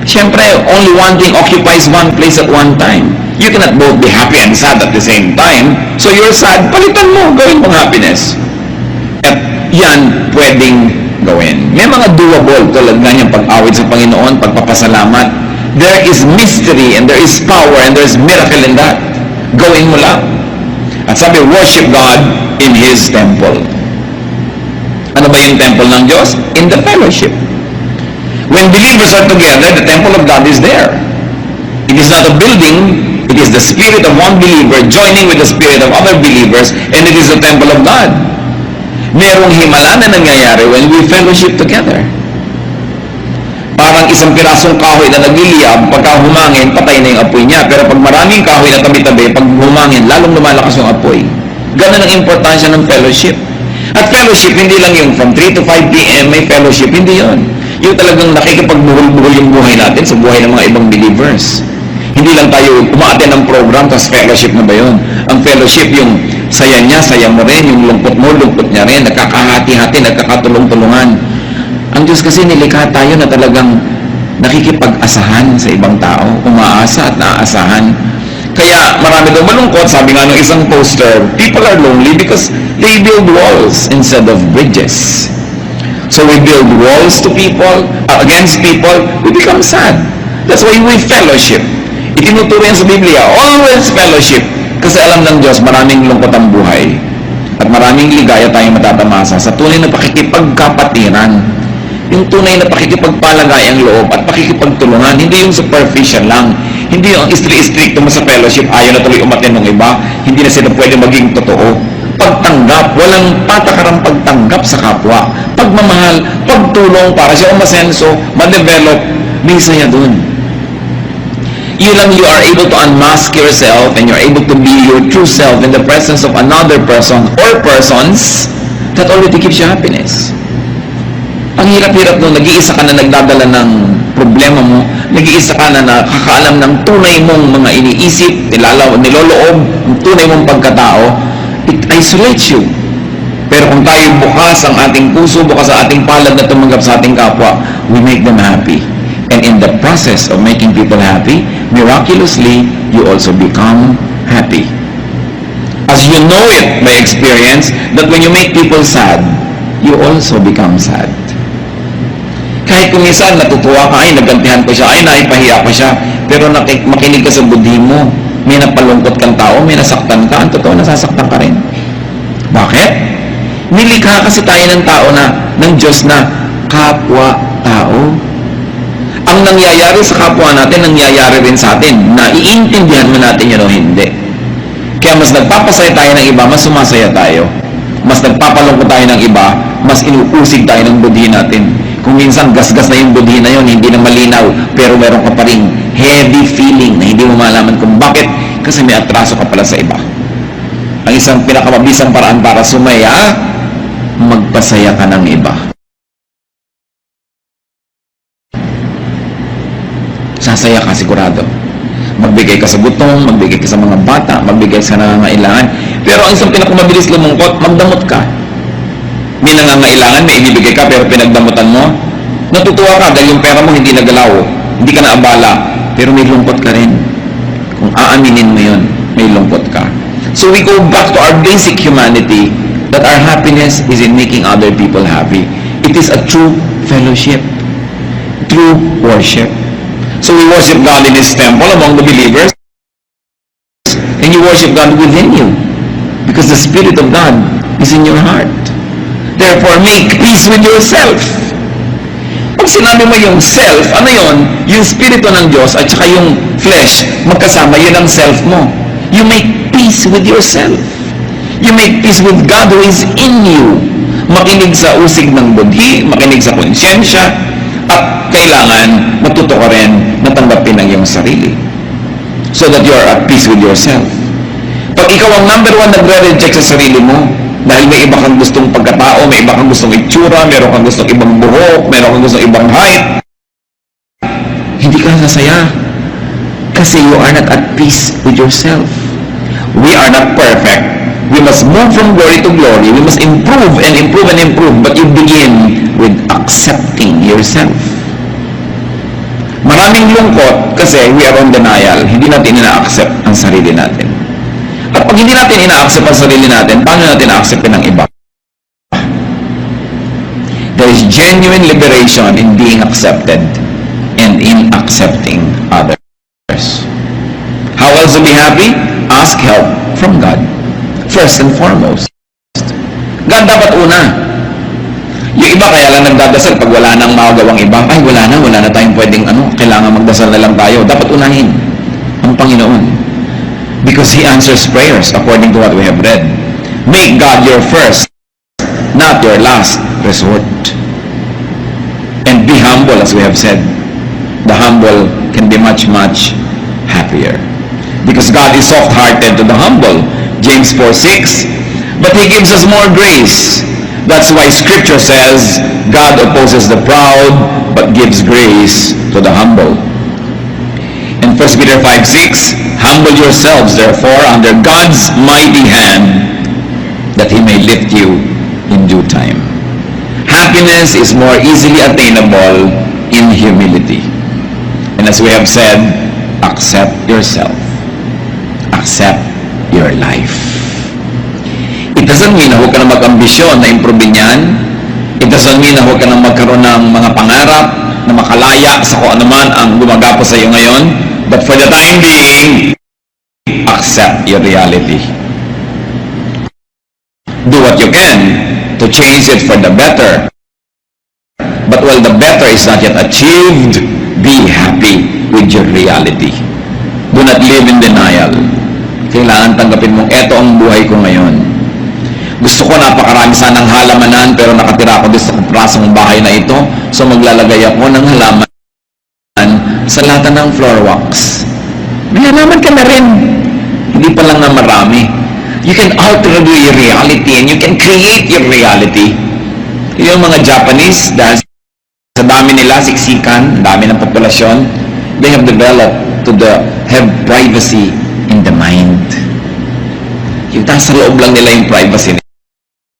Siyempre, only one thing occupies one place at one time. You cannot both be happy and sad at the same time. So you're sad, palitan mo, gawin mong happiness. At yan pwedeng gawin. May mga doable tulad nga niyang pag-awit sa Panginoon, pagpapasalamat. There is mystery and there is power and there is miracle in that. Gawin mo lang. At sabi, worship God in His temple. Ano ba yung temple ng Diyos? In the fellowship. When believers are together, the temple of God is there. It is not a building, it is the spirit of one believer joining with the spirit of other believers, and it is the temple of God. Merong himala na nangyayari when we fellowship together. Parang isang pirasong kahoy na nagliliyab, pagka humangin, patay na yung apoy niya. Pero pag maraming kahoy na tabi-tabi, pag humangin, lalong lumalakas yung apoy. Ganun ang importansya ng fellowship. At fellowship, hindi lang yung from 3 to 5 p.m. may fellowship, hindi yon. Yung talagang nakikipagbuhol-buhol yung buhay natin sa buhay ng mga ibang believers. Hindi lang tayo umaaten ng program, tapos fellowship na ba yun? Ang fellowship, yung saya niya, saya mo rin, yung lungkot mo, lungkot niya rin, nagkakahati-hati, nagkakatulong-tulungan. Ang Diyos kasi nilikha tayo na talagang nakikipag-asahan sa ibang tao, umaasa at naaasahan. Kaya marami daw malungkot, sabi nga ng isang poster, people are lonely because they build walls instead of bridges. So we build walls to people, against people, we become sad. That's why we fellowship. Itinuturo yan sa Biblia, always fellowship. Kasi alam ng Diyos, maraming lungkot ang buhay. At maraming ligaya tayong matatamasa sa tunay na pakikipagkapatiran. Yung tunay na pakikipagpalagay ang loob at pakikipagtulungan, hindi yung superficial lang. Hindi yung strict mo sa fellowship, ayaw na tuloy umatin ng iba, hindi na sila pwede maging totoo. Pagtanggap, walang patakarang pagtanggap sa kapwa. Pagmamahal, pagtulong para siya umasenso, ma-develop, may saya dun. You are able to unmask yourself and you're able to be your true self in the presence of another person or persons that already gives you happiness. Ang hirap-hirap nung nag-iisa ka na nagdadala ng problema mo, nag-iisa ka na nakakaalam ng tunay mong mga iniisip, niloloob, ang tunay mong pagkatao, it isolates you. Pero kung tayo bukas ang ating puso, bukas ang ating palad na tumanggap sa ating kapwa, we make them happy. And in the process of making people happy, miraculously, you also become happy. As you know it by experience, that when you make people sad, you also become sad. Kahit kung minsan natutuwa ka, ay nagantihan ko siya, ay naipahiya ko siya, pero makinig ka sa budhi mo, may napalungkot kang tao, may nasaktan ka, ang totoo nasasaktan ka rin. Bakit? Nilikha kasi tayo ng tao na, ng Diyos na kapwa-tao. Ang nangyayari sa kapwa natin, nangyayari rin sa atin. Naiintindihan mo natin yun o hindi. Kaya mas nagpapasaya tayo ng iba, mas sumasaya tayo. Mas nagpapalungkot tayo ng iba, mas inuusig tayo ng budhi natin. Kung minsan gasgas na yung budhi na yun, hindi na malinaw, pero meron ka pa rin heavy feeling na hindi mo malaman kung bakit, kasi may atraso ka pala sa iba. Ang isang pinakamabisang paraan para sumaya, magpasaya ka ng iba. Sasaya ka sigurado. Magbigay ka sa gutom, magbigay ka sa mga bata, magbigay sa nangangailangan. Pero ang isang pinakamabilis lumungkot, magdamot ka. May nangangailangan, may ibibigay ka, pero pinagdamutan mo, natutuwa ka dahil yung pera mo hindi nagalaw, hindi ka naabala, pero may lungkot ka rin. Kung aaminin mo yun, may lungkot ka. So we go back to our basic humanity, that our happiness is in making other people happy. It is a true fellowship, true worship. So we worship God in His temple among the believers, and you worship God within you, because the Spirit of God is in your heart. Therefore, make peace with yourself. Pag sinabi mo yung self, ano yun? Yung Spirito ng Diyos at saka yung flesh, magkasama, yun ang self mo. You make peace with yourself. You make peace with God who is in you. Makinig sa usig ng budhi, makinig sa konsyensya, at kailangan matuto ka rin na tanggapin ang iyong sarili. So that you are at peace with yourself. Pag ikaw ang number one nagre-reject sa sarili mo, dahil may iba kang gustong pagkatao, may iba kang gustong itsura, meron kang gustong ibang buhok, meron kang gustong ibang height, hindi ka sasaya. Kasi you are not at peace with yourself. We are not perfect. We must move from glory to glory. We must improve and improve and improve. But you begin with accepting yourself. Maraming lungkot kasi we are on denial. Hindi natin ina-accept ang sarili natin. At pag hindi natin ina-accept ang sarili natin, paano natin na-acceptin ang iba? There is genuine liberation in being accepted and in accepting others. How else to be happy? Ask help from God. First and foremost. God dapat una. Yung iba kaya lang nagdadasal pag wala nang magawang iba. Ay, wala na tayong pwedeng kailangan magdasal na lang tayo. Dapat unahin ang Panginoon. Because He answers prayers according to what we have read. Make God your first, not your last resort. And be humble, as we have said. The humble can be much, much happier. Because God is soft-hearted to the humble. James 4:6. But He gives us more grace. That's why Scripture says, God opposes the proud, but gives grace to the humble. In 1 Peter 5:6, humble yourselves, therefore, under God's mighty hand, that He may lift you in due time. Happiness is more easily attainable in humility. And as we have said, accept yourself. Accept your life. It doesn't mean na huwag ka na mag-ambisyon na improve yan. It doesn't mean na huwag ka na magkaroon ng mga pangarap na makalaya sa kung anuman ang gumagapo sa iyo ngayon. But for the time being, accept your reality. Do what you can to change it for the better. But while the better is not yet achieved, be happy with your reality. Do not live in denial. Kailangan tanggapin mong eto ang buhay ko ngayon. Gusto ko napakarami sanang halamanan pero nakatira ako dito sa prasong bahay na ito, so maglalagay ako ng halaman sa lata ng floor wax. May halaman ka na rin. Hindi pa lang na marami. You can alter your reality and you can create your reality. Yung mga Japanese, dahil sa dami nila, siksikan, dami ng populasyon, they have developed to have privacy in the mind. Yung nasa loob lang nila yung privacy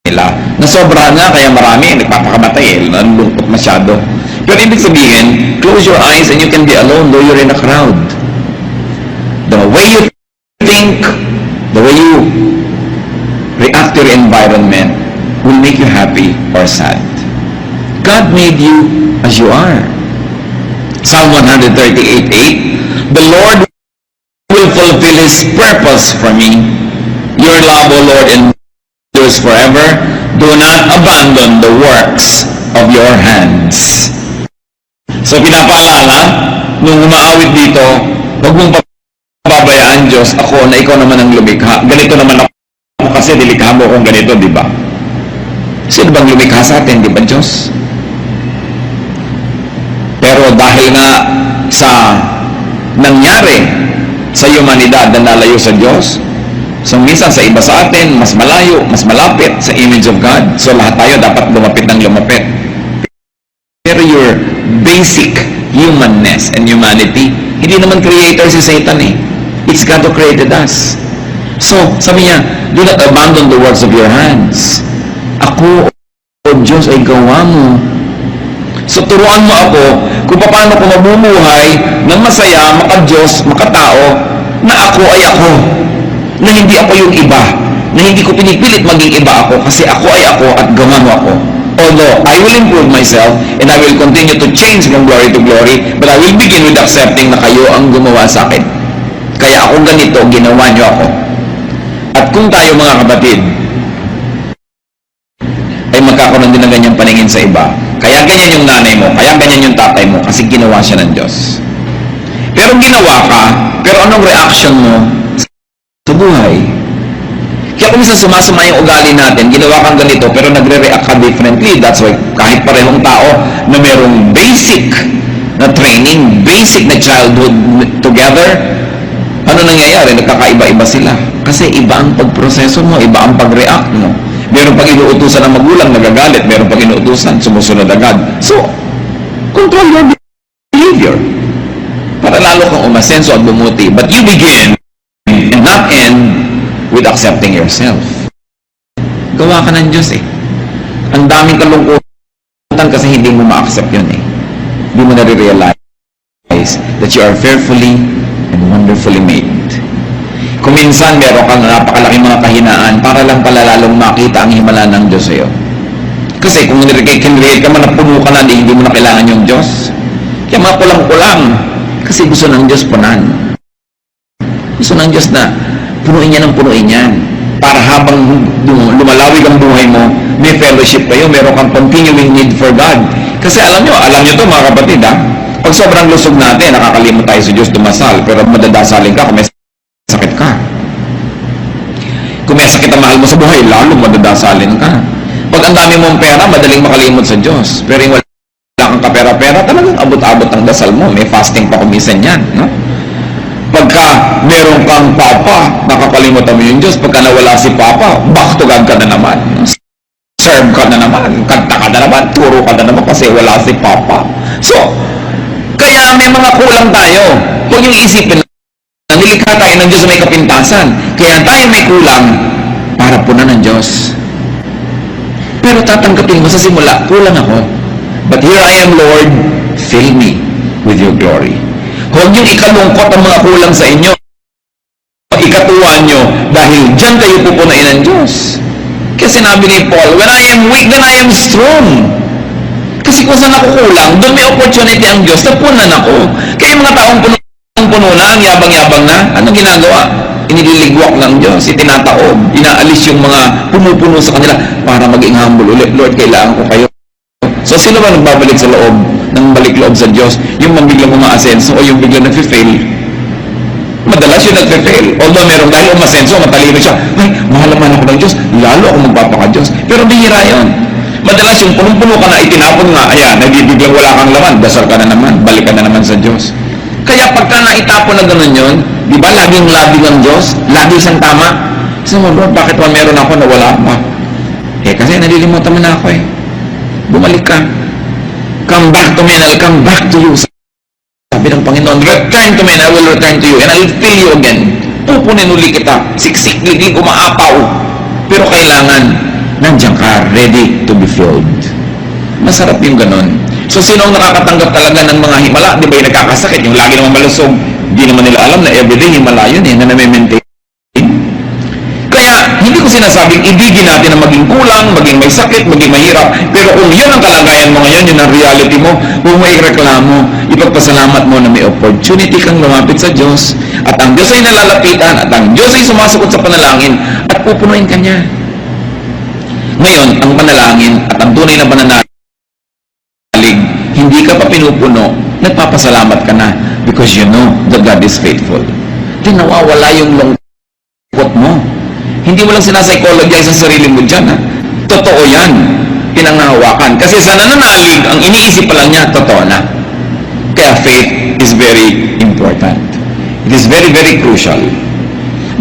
nila. Nasobra nga, kaya marami, nagpapakamatay nalulungkot masyado. Pero ibig sabihin, close your eyes and you can be alone though you're in a crowd. The way you think, the way you react to your environment will make you happy or sad. God made you as you are. Psalm 138:8, the Lord will fulfill His purpose for me. Your love, O Lord, endures forever. Do not abandon the works of your hands. So pinapaalala, nung umaawit dito, huwag mong pababayaan Diyos, ako na ikaw naman ang lumikha. Ganito naman ako kasi nilikha mo akong ganito, di ba? Sino bang lumikha sa atin, di ba Diyos? Pero dahil nga sa nangyari sa humanidad na nalayo sa Diyos, so minsan sa iba sa atin, mas malayo, mas malapit sa image of God. So lahat tayo dapat lumapit ng lumapit. Pero your basic humanness and humanity, hindi naman creator si Satan eh. It's God who created us. So, sabi niya, do not abandon the works of your hands. Ako, o Diyos, ay gawa mo. So, turuan mo ako kung paano ko mamumuhay ng masaya, maka-Diyos, maka-tao, na ako ay ako. Na hindi ako yung iba. Na hindi ko pinipilit maging iba ako kasi ako ay ako at gawa mo ako. Although I will improve myself and I will continue to change from glory to glory, but I will begin with accepting na kayo ang gumawa sa akin. Kaya ako ganito, ginawa niyo ako. At kung tayo mga kapatid ay magkakaroon din ng ganyang paningin sa iba, kaya ganyan yung nanay mo, kaya ganyan yung tatay mo, kasi ginawa siya ng Diyos. Pero ginawa ka, pero anong reaction mo sa buhay? Kaya kung minsan sumasama yung ugali natin, ginawa kang ganito, pero nagre-react ka differently. That's why kahit parehong tao na merong basic na training, basic na childhood together, ano nangyayari? Nagkakaiba-iba sila. Kasi iba ang pagproseso mo, iba ang pag-react mo. Meron pag inuutusan ng magulang, nagagalit. Meron pag inuutusan, sumusunod agad. So, control your behavior para lalo kang umasenso at bumuti. But you begin and not end with accepting yourself. Gawa ka ng Diyos eh. Ang daming kalungkutan kasi hindi mo ma-accept yun eh. Hindi mo na-realize that you are fearfully and wonderfully made. Kung minsan meron kang napakalaking mga kahinaan para lang palalalong makita ang himala ng Diyos sa'yo. Kasi kung kinreate ka man na puno ka na, hindi mo na kailangan yung Diyos. Kaya mga kulang-kulang. Kasi gusto ng Diyos punan. Gusto ng Diyos na punuin niya ng punuin yan. Para habang lumalawig ang buhay mo, may fellowship kayo, meron kang continuing need for God. Kasi alam nyo to mga kapatid ha, pag sobrang lusog natin, nakakalimot tayo sa Diyos dumasal, pero madadasalin ka kung may sakit ka. Kung may sakit ang mahal mo sa buhay, lalo madadasalin ka. Pag ang dami mong pera, madaling makalimot sa Diyos. Pero yung wala kang kapera-pera, talagang abot-abot ang dasal mo. May fasting pa kumisan yan, no? Pagka meron kang papa, nakakalimutan mo yung Diyos. Pagka nawala si papa, back to God ka na naman. Serve ka na naman, kanta ka na naman, turo ka na naman kasi wala si papa. So, kaya may mga kulang tayo. Huwag yung isipin na nilikha tayo ng Diyos na may kapintasan. Kaya tayo may kulang para punan ng Diyos. Pero tatanggapin mo sa simula, kulang ako. But here I am, Lord, fill me with your glory. Huwag niyong ikalungkot ang mga kulang sa inyo. Ikatuwa nyo dahil dyan kayo pupunain ng Diyos. Kasi sinabi ni Paul, when I am weak, then I am strong. Kasi kung saan ako kulang, doon may opportunity ang Diyos na punan ako. Kaya yung mga taong puno na, ang yabang-yabang na, ano ginagawa? Iniligwak ng Diyos, itinataob, inaalis yung mga pumupuno sa kanila para maging humble ulit. Lord, kailangan ko kayo. So, sino ba nagbabalik sa loob ng balik loob sa Diyos? Yung biglang umaasenso o yung biglang nag-fail? Madalas yung nag-fail. Although meron dahil umasenso, matalino siya. Ay, mahal naman ako ng Diyos. Lalo ako magpapaka-Diyos. Pero bihira yun. Madalas yung punong-puno ka na, itinapon nga, ayan, biglang wala kang laman, dasal ka na naman, balik ka na naman sa Diyos. Kaya pagka naitapon na gano'n yun, di ba, laging labing ang Diyos, lagi siyang tama. Sabi mo, Lord, bakit pa meron ako na wala pa? Eh, kasi nalilimutan mo na ako eh. Bumalik ka. Come back to me and I'll come back to you. Sabi ng Panginoon, return to me and I will return to you and I'll fill you again. Pupunin uli kita. Siksik, liglig, umaapaw. Pero kailangan, nandiyan ka, ready to be filled. Masarap yung ganon. So, sino ang nakakatanggap talaga ng mga himala? Di ba yung nagkakasakit? Yung lagi naman malusog. Hindi naman nila alam na everyday himala yun eh, na nami-maintain. Kaya, hindi ko sinasabing ibigin natin na maging kulang, maging may sakit, maging mahirap. Pero kung yun ang kalagayan mo ngayon, yun ang reality mo, kung may reklamo, ipagpasalamat mo na may opportunity kang lumapit sa Diyos, at ang Diyos ay nalalapitan, at ang Diyos ay sumasagot sa panalangin, at pupunuin ka niya. Ngayon, ang panalangin at ang tunay na pananalig, hindi ka pa pinupuno, nagpapasalamat ka na because you know that God is faithful. Di nawawala yung lungkot mo. Hindi mo lang sinapsychologize sa sarili mo dyan, ha? Totoo yan. Pinangahawakan. Kasi sa nananalig, ang iniisip pa lang niya, totoo na. Kaya faith is very important. It is very, very crucial.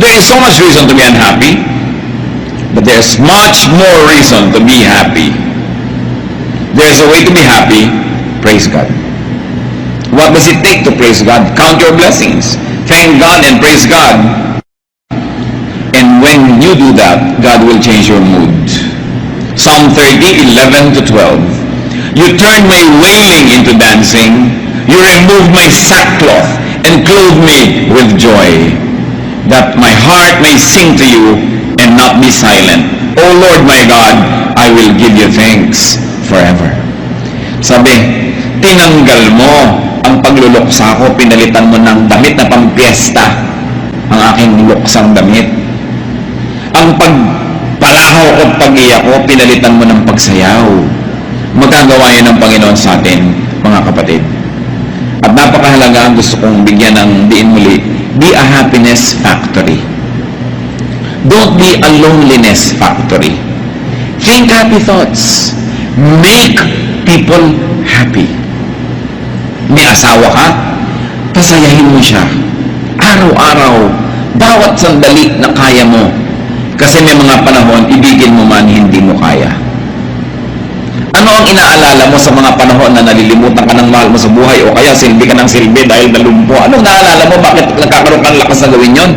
There is so much reason to be unhappy, but there's much more reason to be happy. There's a way to be happy. Praise God. What does it take to praise God? Count your blessings. Thank God and praise God. And when you do that, God will change your mood. Psalm 30, 11 to 12. You turn my wailing into dancing. You remove my sackcloth and clothe me with joy, that my heart may sing to you and not be silent. O Lord my God, I will give you thanks forever. Sabi, tinanggal mo ang pagluluksa ko, pinalitan mo ng damit na pampiesta ang aking luksang damit. Ang pagpalahaw o pag-iyak ko, pinalitan mo ng pagsayaw. Magagawa yan ng Panginoon sa atin, mga kapatid. At napakahalaga, gusto kong bigyan ng diin muli, be a happiness factory. Don't be a loneliness factory. Think happy thoughts. Make people happy. May asawa ka, pasayahin mo siya. Araw-araw, bawat sandali na kaya mo. Kasi may mga panahon, ibigin mo man, hindi mo kaya. Ano ang inaalala mo sa mga panahon na nalilimutan ka ng mahal mo sa buhay o kaya silbi ka ng silbi dahil nalumpo? Anong naalala mo? Bakit nagkakaroon ka ng lakas na gawin yon?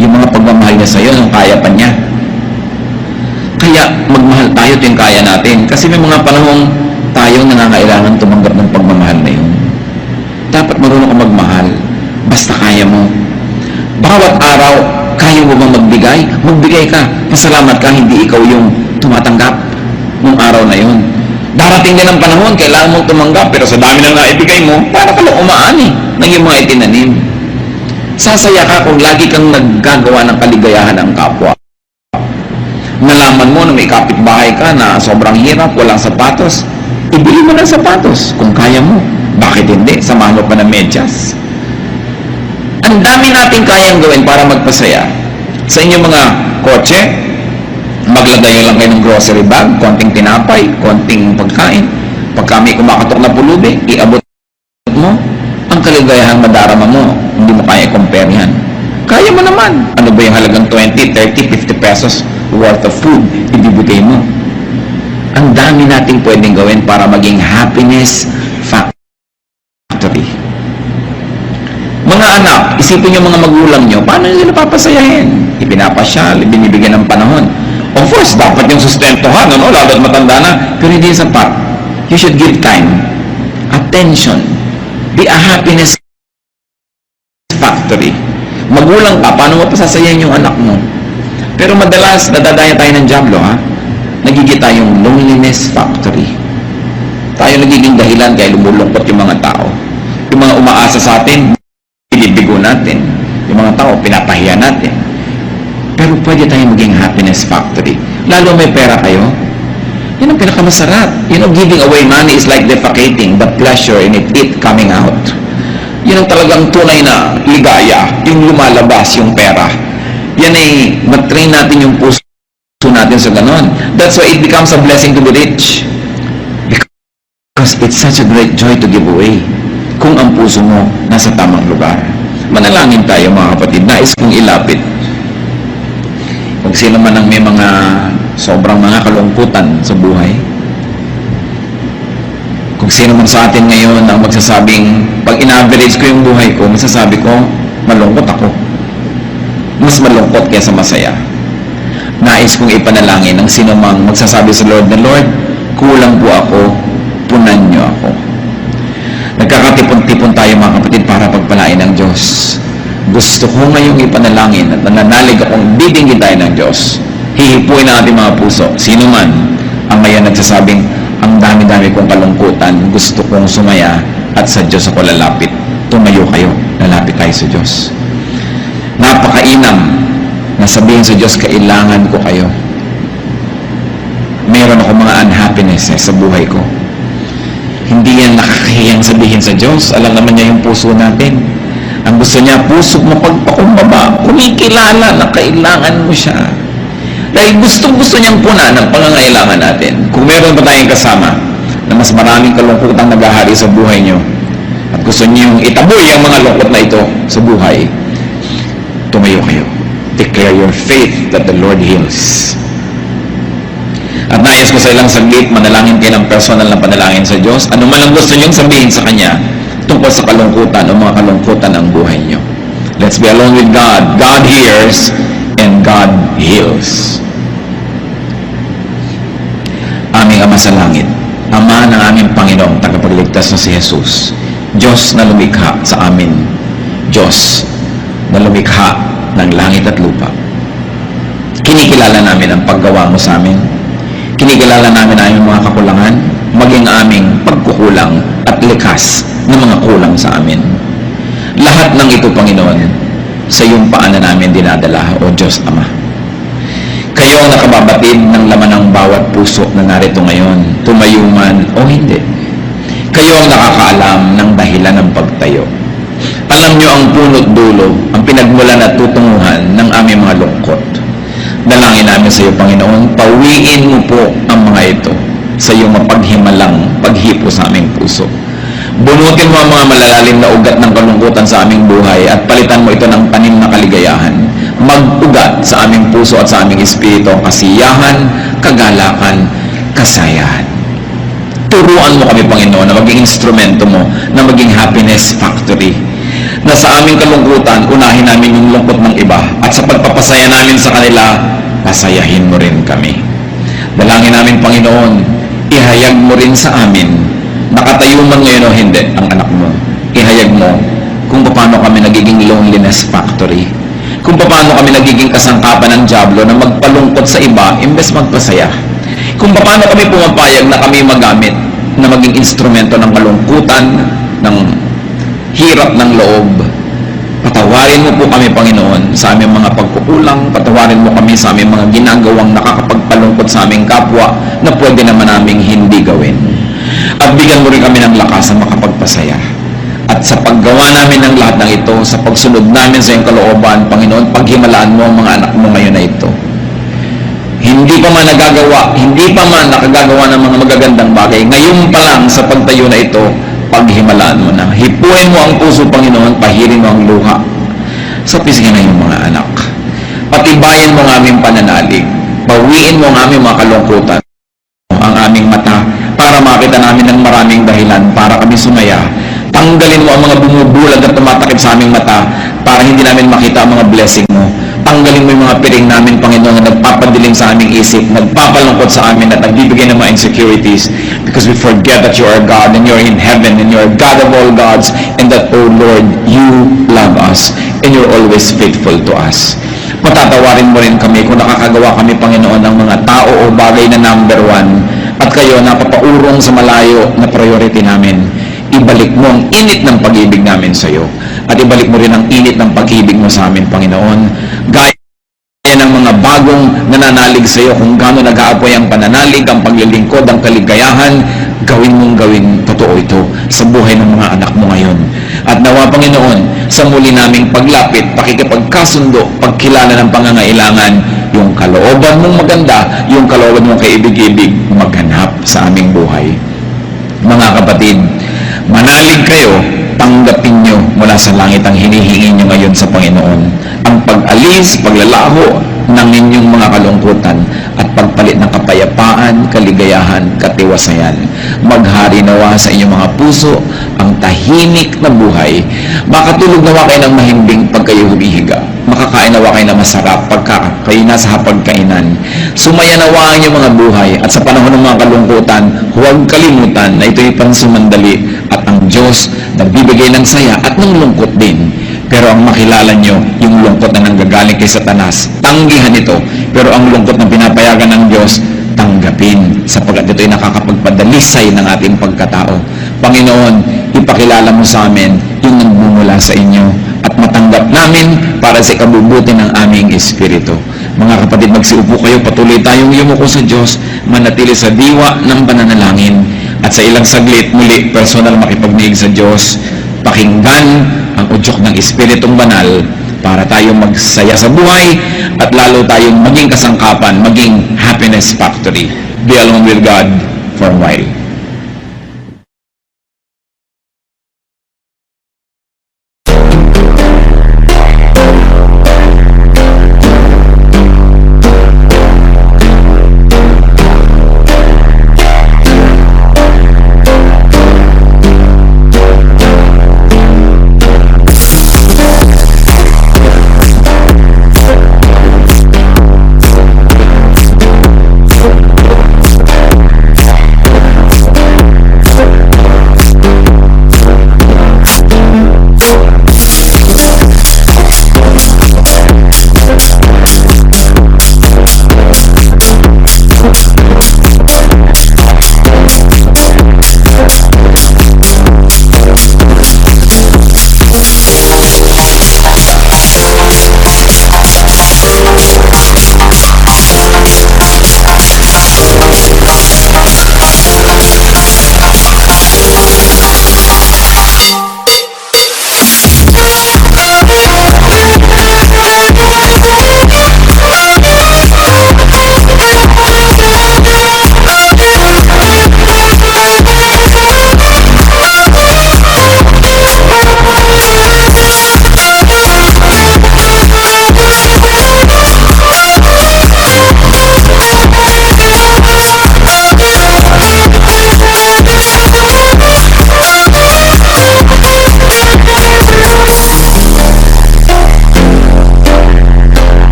Yung mga pagmamahal niya sa'yo, yung kaya pa niya. Kaya magmahal tayo, ito yung kaya natin. Kasi may mga panahong tayo nangangailangan tumanggap ng pagmamahal na yun. Dapat marunong ka magmahal. Basta kaya mo. Bawat araw, kaya mo bang magbigay? Magbigay ka. Pasalamat ka, hindi ikaw yung tumatanggap nung araw na yun. Darating din ang panahon, kailangan mong tumanggap, pero sa dami na naibigay mo, para ka lang umaani ng iyong mga itinanim. Sasaya ka kung lagi kang naggagawa ng kaligayahan ng kapwa. Nalaman mo na may kapitbahay ka na sobrang hirap, walang sapatos, ibili mo ng sapatos kung kaya mo. Bakit hindi? Samahan mo pa ng medyas. Ang dami natin kayang gawin para magpasaya. Sa inyong mga kotse, maglagay nyo lang kayo ng grocery bag, konting tinapay, konting pagkain. Pag kami kumakatok na pulubi, iabot mo, ang kaligayahang madarama mo, hindi mo kaya i-compare yan. Kaya mo naman. Ano ba yung halagang 20, 30, 50 pesos worth of food, ibibigay mo. Ang dami natin pwedeng gawin para maging happiness factory. Mga anak, isipin yung mga magulang nyo, paano nyo sila papasayahin? Ipinapasyal, binibigyan ng panahon. Of course, dapat yung sustentuhan, ano? Lalo't matanda na. Pero hindi sapat. You should give time, attention. Be a happiness factory. Magulang ka, paano mo pasasayahin yung anak mo? Pero madalas, nadadaya tayo ng diablo, ha? Nagiging tayong loneliness factory. Tayo nagiging dahilan kaya lumulungkot yung mga tao. Yung mga umaasa sa atin, bilibigo natin. Yung mga tao, pinapahiya natin. Pero pwede tayong maging happiness factory. Lalo may pera kayo, yun ang pinakamasarap. You know, giving away money is like defecating, the pleasure in it coming out. Yun ang talagang tunay na ligaya, yung lumalabas yung pera. Yan ay matrain natin yung puso natin sa ganon. That's why it becomes a blessing to be rich. Because it's such a great joy to give away kung ang puso mo nasa tamang lugar. Manalangin tayo mga kapatid. Nais kong ilapit. Kung sino man ang may mga sobrang mga kalungkutan sa buhay, kung sino man sa atin ngayon ang magsasabing, pag in-average ko yung buhay ko, masasabi ko, malungkot ako. Mas malungkot kaysa masaya. Nais kong ipanalangin ng sino mang magsasabi sa Lord na, Lord, kulang po ako, punan niyo ako. Nagkakatipon-tipon tayo mga kapatid para pagpalain ng Diyos. Gusto ko ngayong ipanalangin at nananalig akong bibingin tayo ng Diyos. Hihipuin ang ating mga puso. Sino man ang ngayon nagsasabing, ang dami-dami kong kalungkutan, gusto kong sumaya at sa Diyos ako lalapit. Tumayo kayo, lalapit tayo sa Diyos. Napakainam na sabihin sa Diyos, kailangan ko kayo. Meron ako mga unhappinesses sa buhay ko. Hindi yan nakakahiyang sabihin sa Diyos. Alam naman niya yung puso natin. Ang gusto niya, puso mapagpakumbaba, kumikilala na kailangan mo siya. Dahil gustong-gusto niyang punan ng pangangailangan natin. Kung meron pa tayong kasama na mas maraming kalungkutang naghahari sa buhay niyo, at gusto niyong itaboy ang mga lungkot na ito sa buhay, tumayo kayo. Declare your faith that the Lord heals. At nais ko sa ilang saglit, manalangin kayo ng personal na panalangin sa Diyos. Ano man ang gusto niyong sabihin sa Kanya tungkol sa kalungkutan o mga kalungkutan ng buhay niyo. Let's be alone with God. God hears and God heals. Aming Ama sa langit, Ama ng aming Panginoong tagapagligtas na si Jesus, Diyos na lumikha sa amin, Diyos na lumikha ng langit at lupa. Kinikilala namin ang paggawa mo sa amin. Kinikilala namin ang aming mga kakulangan, maging aming pagkukulang at likas ng mga kulang sa amin. Lahat ng ito, Panginoon, sa iyong paanan namin dinadala, O Diyos Ama. Kayo ang nakababatid ng laman ng bawat puso na narito ngayon, tumayo man o hindi. Kayo ang nakakaalam ng dahilan ng pagtayo. Alam niyo ang punot dulo, ang pinagmulan at tutunguhan ng aming mga lungkot. Dalangin namin sa iyo, Panginoon, pawiin mo po ang mga ito sa iyong mapaghimalang paghipo sa aming puso. Bunutin mo ang mga malalalim na ugat ng kalungkutan sa aming buhay at palitan mo ito ng tanim na kaligayahan. Mag-ugat sa aming puso at sa aming espiritu ang kasiyahan, kagalakan, kasayahan. Turuan mo kami, Panginoon, na maging instrumento mo, na maging happiness factory. Na sa aming kalungkutan, unahin namin yung lungkot ng iba. At sa pagpapasaya namin sa kanila, pasayahin mo rin kami. Dalangin namin, Panginoon, ihayag mo rin sa amin, nakatayo man ngayon o hindi, ang anak mo. Ihayag mo kung paano kami nagiging loneliness factory. Kung paano kami nagiging kasangkapan ng dyablo na magpalungkot sa iba, imbes magpasaya. Kung paano kami pumapayag na kami magamit na maging instrumento ng kalungkutan, ng hirap ng loob. Patawarin mo po kami, Panginoon, sa aming mga pagkukulang. Patawarin mo kami sa aming mga ginagawang nakakapagpalungkot sa aming kapwa na pwede naman naming hindi gawin. At bigyan mo rin kami ng lakas na makapagpasaya. At sa paggawa namin ng lahat ng ito, sa pagsunod namin sa iyong kalooban, Panginoon, paghimalaan mo ang mga anak mo ngayon na ito. Hindi pa man nagagawa, hindi pa man nakagagawa ng mga magagandang bagay, ngayon pa lang sa pagtayo na ito, paghimalaan mo na. Hipuin mo ang puso, Panginoon, pahirin mo ang luha sa pisngi ng iyong mga anak. Patibayin mo ang aming pananalig. Bawiin mo ang aming mga kalungkutan, ang aming mata, para makita namin ng maraming dahilan para kami sumaya. Tanggalin mo ang mga bumubulag at tumatakip sa aming mata para hindi namin makita ang mga blessing mo. Tanggalin mo yung mga piring namin, Panginoon, na nagpapadilim sa aming isip, nagpapalungkot sa amin at nagbibigay ng mga insecurities, because we forget that you are God and you're in heaven and you're God of all gods, and that, oh Lord, you love us and you're always faithful to us. Patatawarin mo rin kami kung nakakagawa kami, Panginoon, ng mga tao o bagay na number one at kayo napapaurong sa malayo na priority namin. Ibalik mo ang init ng pag-ibig namin sa iyo at ibalik mo rin ang init ng pag-ibig mo sa amin, Panginoon. Gaya ng mga bagong nananalig sa iyo, kung gaano nag-aapoy ang pananalig, ang paglilingkod, ang kaligayahan, gawin mong gawin totoo ito sa buhay ng mga anak mo ngayon. At nawa, Panginoon, sa muli naming paglapit, pakikipagkasundo, pagkilala ng pangangailangan, yung kalooban mong maganda, yung kalooban mong kaibig-ibig, maghanap sa aming buhay. Mga kapatid, manalig kayo, tanggapin nyo mula sa langit ang hinihingi nyo ngayon sa Panginoon. Ang pag-alis, paglalaho ng inyong mga kalungkutan at pagpalit ng kapayapaan, kaligayahan, katiwasayan. Maghari nawa sa inyong mga puso ang tahimik na buhay. Makatulog nawa kayo ng mahimbing pag kayo humihiga. Makakain nawa kayo na masarap pagka kayo nasa hapagkainan. Sumaya nawa ang inyong mga buhay at sa panahon ng mga kalungkutan, huwag kalimutan na ito'y pansumandali at ang Diyos nagbibigay ng saya at ng lungkot din. Pero ang makilala nyo, yung lungkot na nanggagaling kay Satanas, tanggihan ito. Pero ang lungkot na pinapayagan ng Diyos, tanggapin, sapagkat ito'y nakakapagpadalisay ng ating pagkatao. Panginoon, ipakilala mo sa amin yung nagmumula sa inyo at matanggap namin para sa ikabubuti ng aming espiritu. Mga kapatid, magsiupo kayo, patuloy tayong yumuko sa Diyos, manatili sa diwa ng pananalangin. at sa ilang saglit muli personal makipagniig sa Diyos, pakinggan ang udyok ng Espiritong Banal para tayo magsaya sa buhay at lalo tayong maging kasangkapan, maging happiness factory. Be alone with God for a while.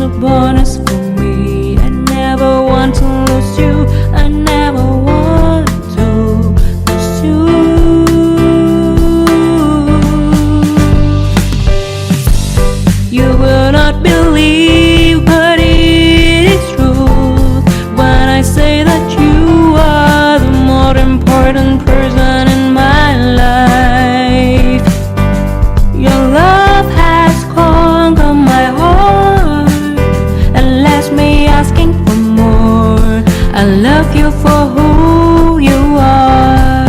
a bonus for me. I never want to lose you. I never want to lose you. You will not believe, but it is true when I say that you are the more important person in my life. Your love has conquered my heart and left me asking for more. I love you for who you are.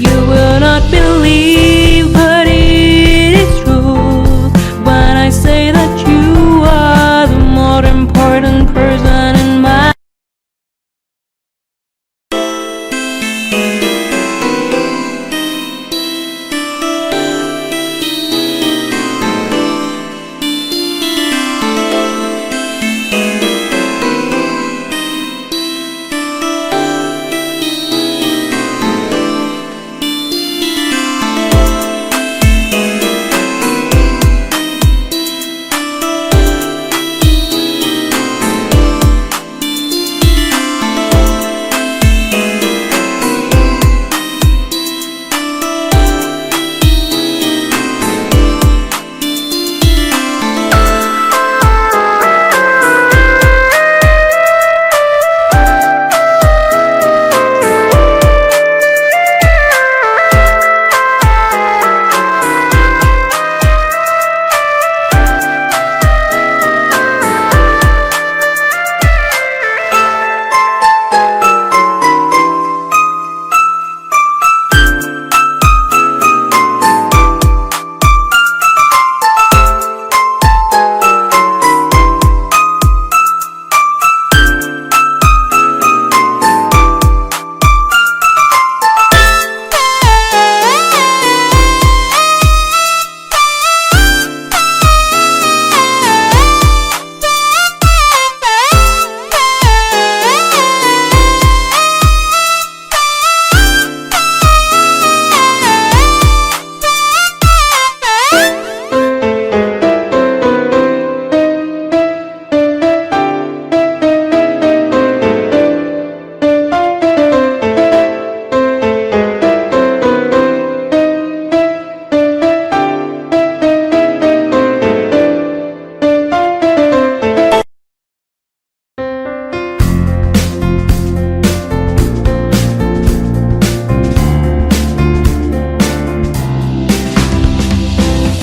You will not believe, but it is true when I say that you are the more important person in my life.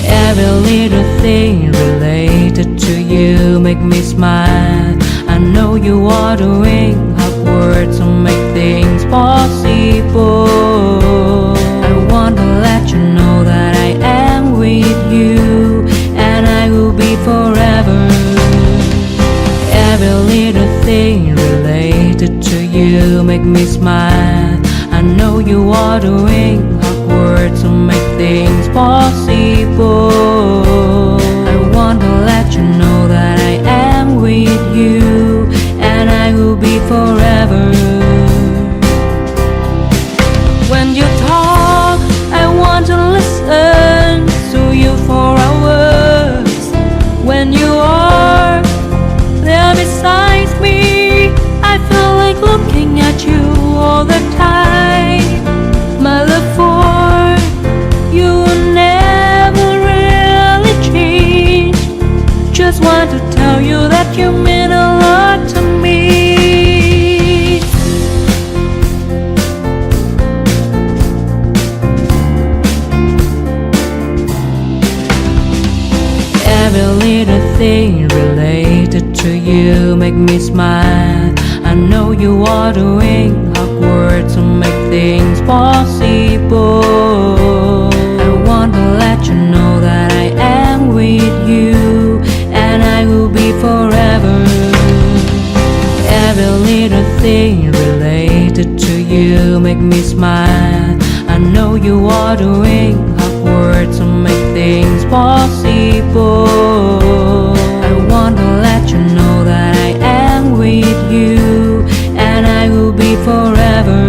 Every little thing related to you make me smile. I know you are doing hard work to make things possible. I want to let you know that I am with you and I will be forever. Every little thing related to you make me smile. I know you are doing hard work to make things possible. I want to let you know that I am with you and I will be forever. When you talk, I want to listen to you for hours. When you are there beside me, I feel like looking at you all the time. My love for you will never really change. Just want to tell you that you mean a lot to me. Every little thing related to you make me smile. I know you are doing hard work to make things possible. I want to let you know that I am with you and I will be forever. Every little thing related to you make me smile. I know you are doing hard work to make things possible. I want to let you know that I am with you and I will be forever.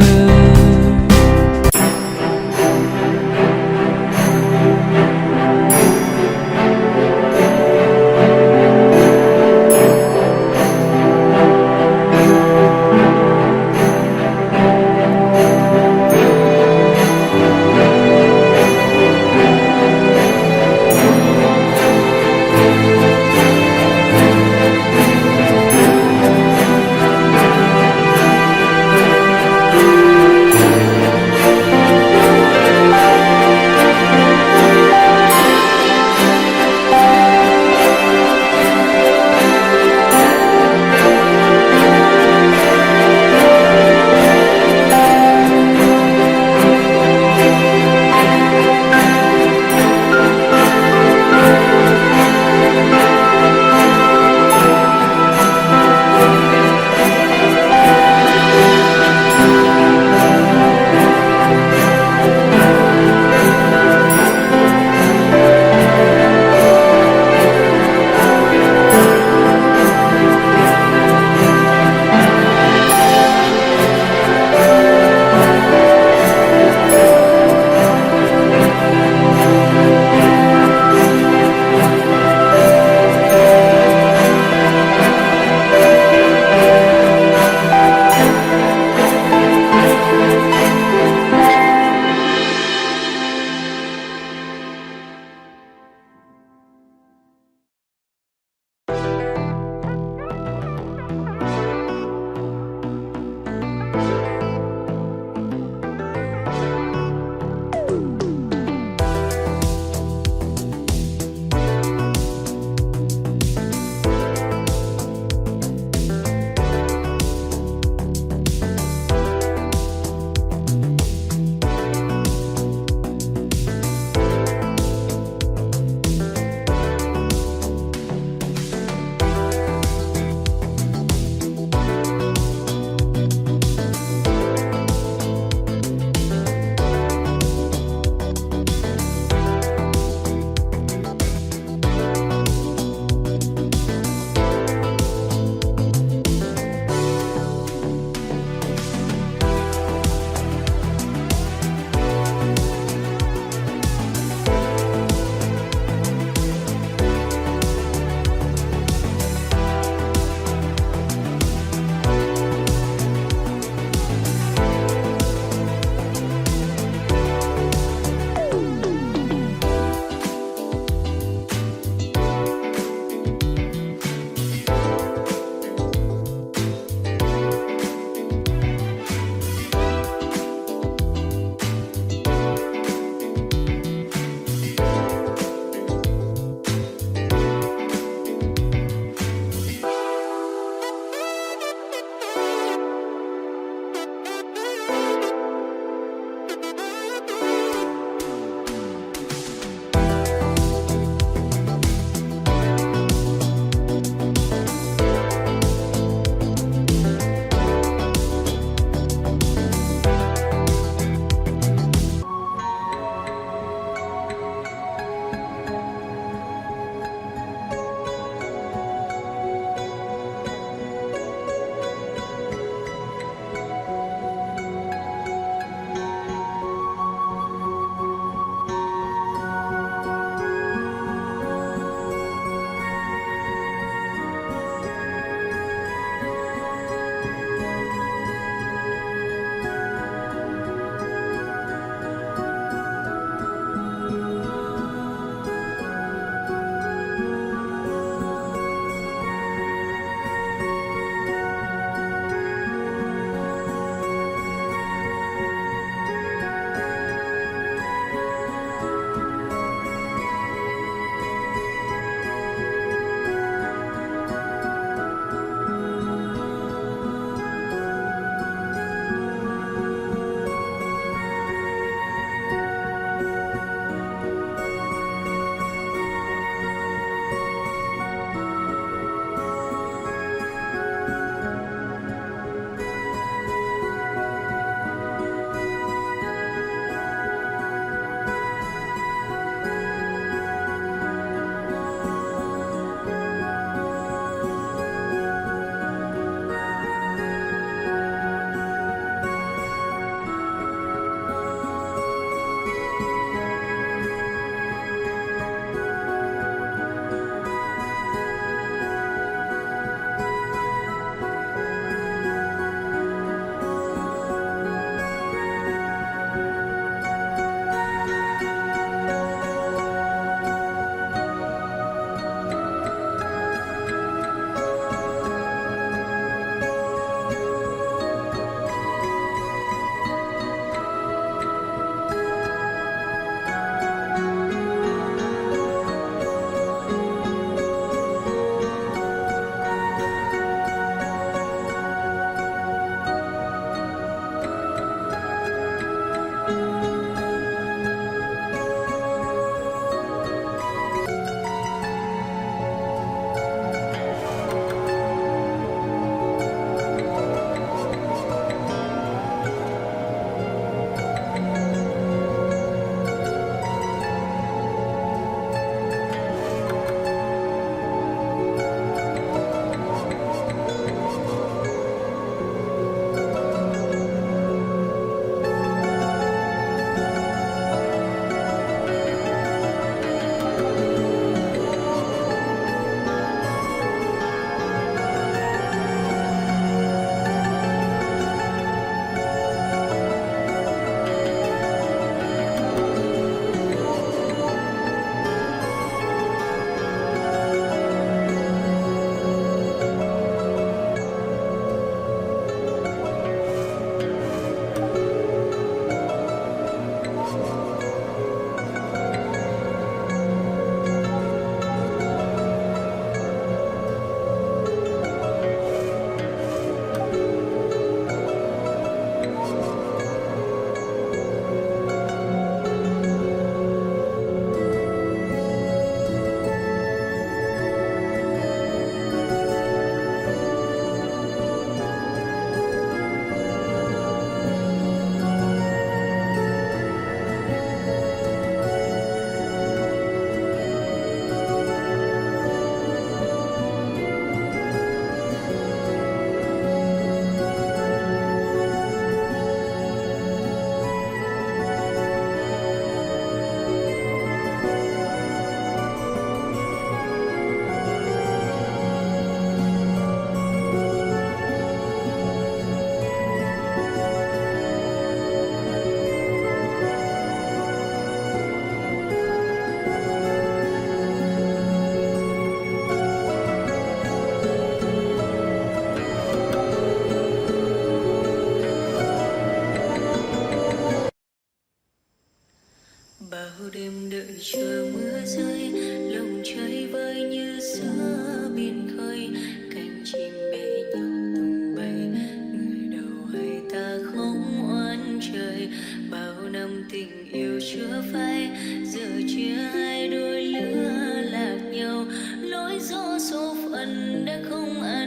đêm đợi chờ mưa rơi, lòng chơi vơi như giữa biển khơi, cánh chim bé nhau tung bay, người đầu hay ta không oán trời. Bao năm tình yêu chưa phai, giờ chia hai đôi lứa lạc nhau, lối gió số phận đã không ai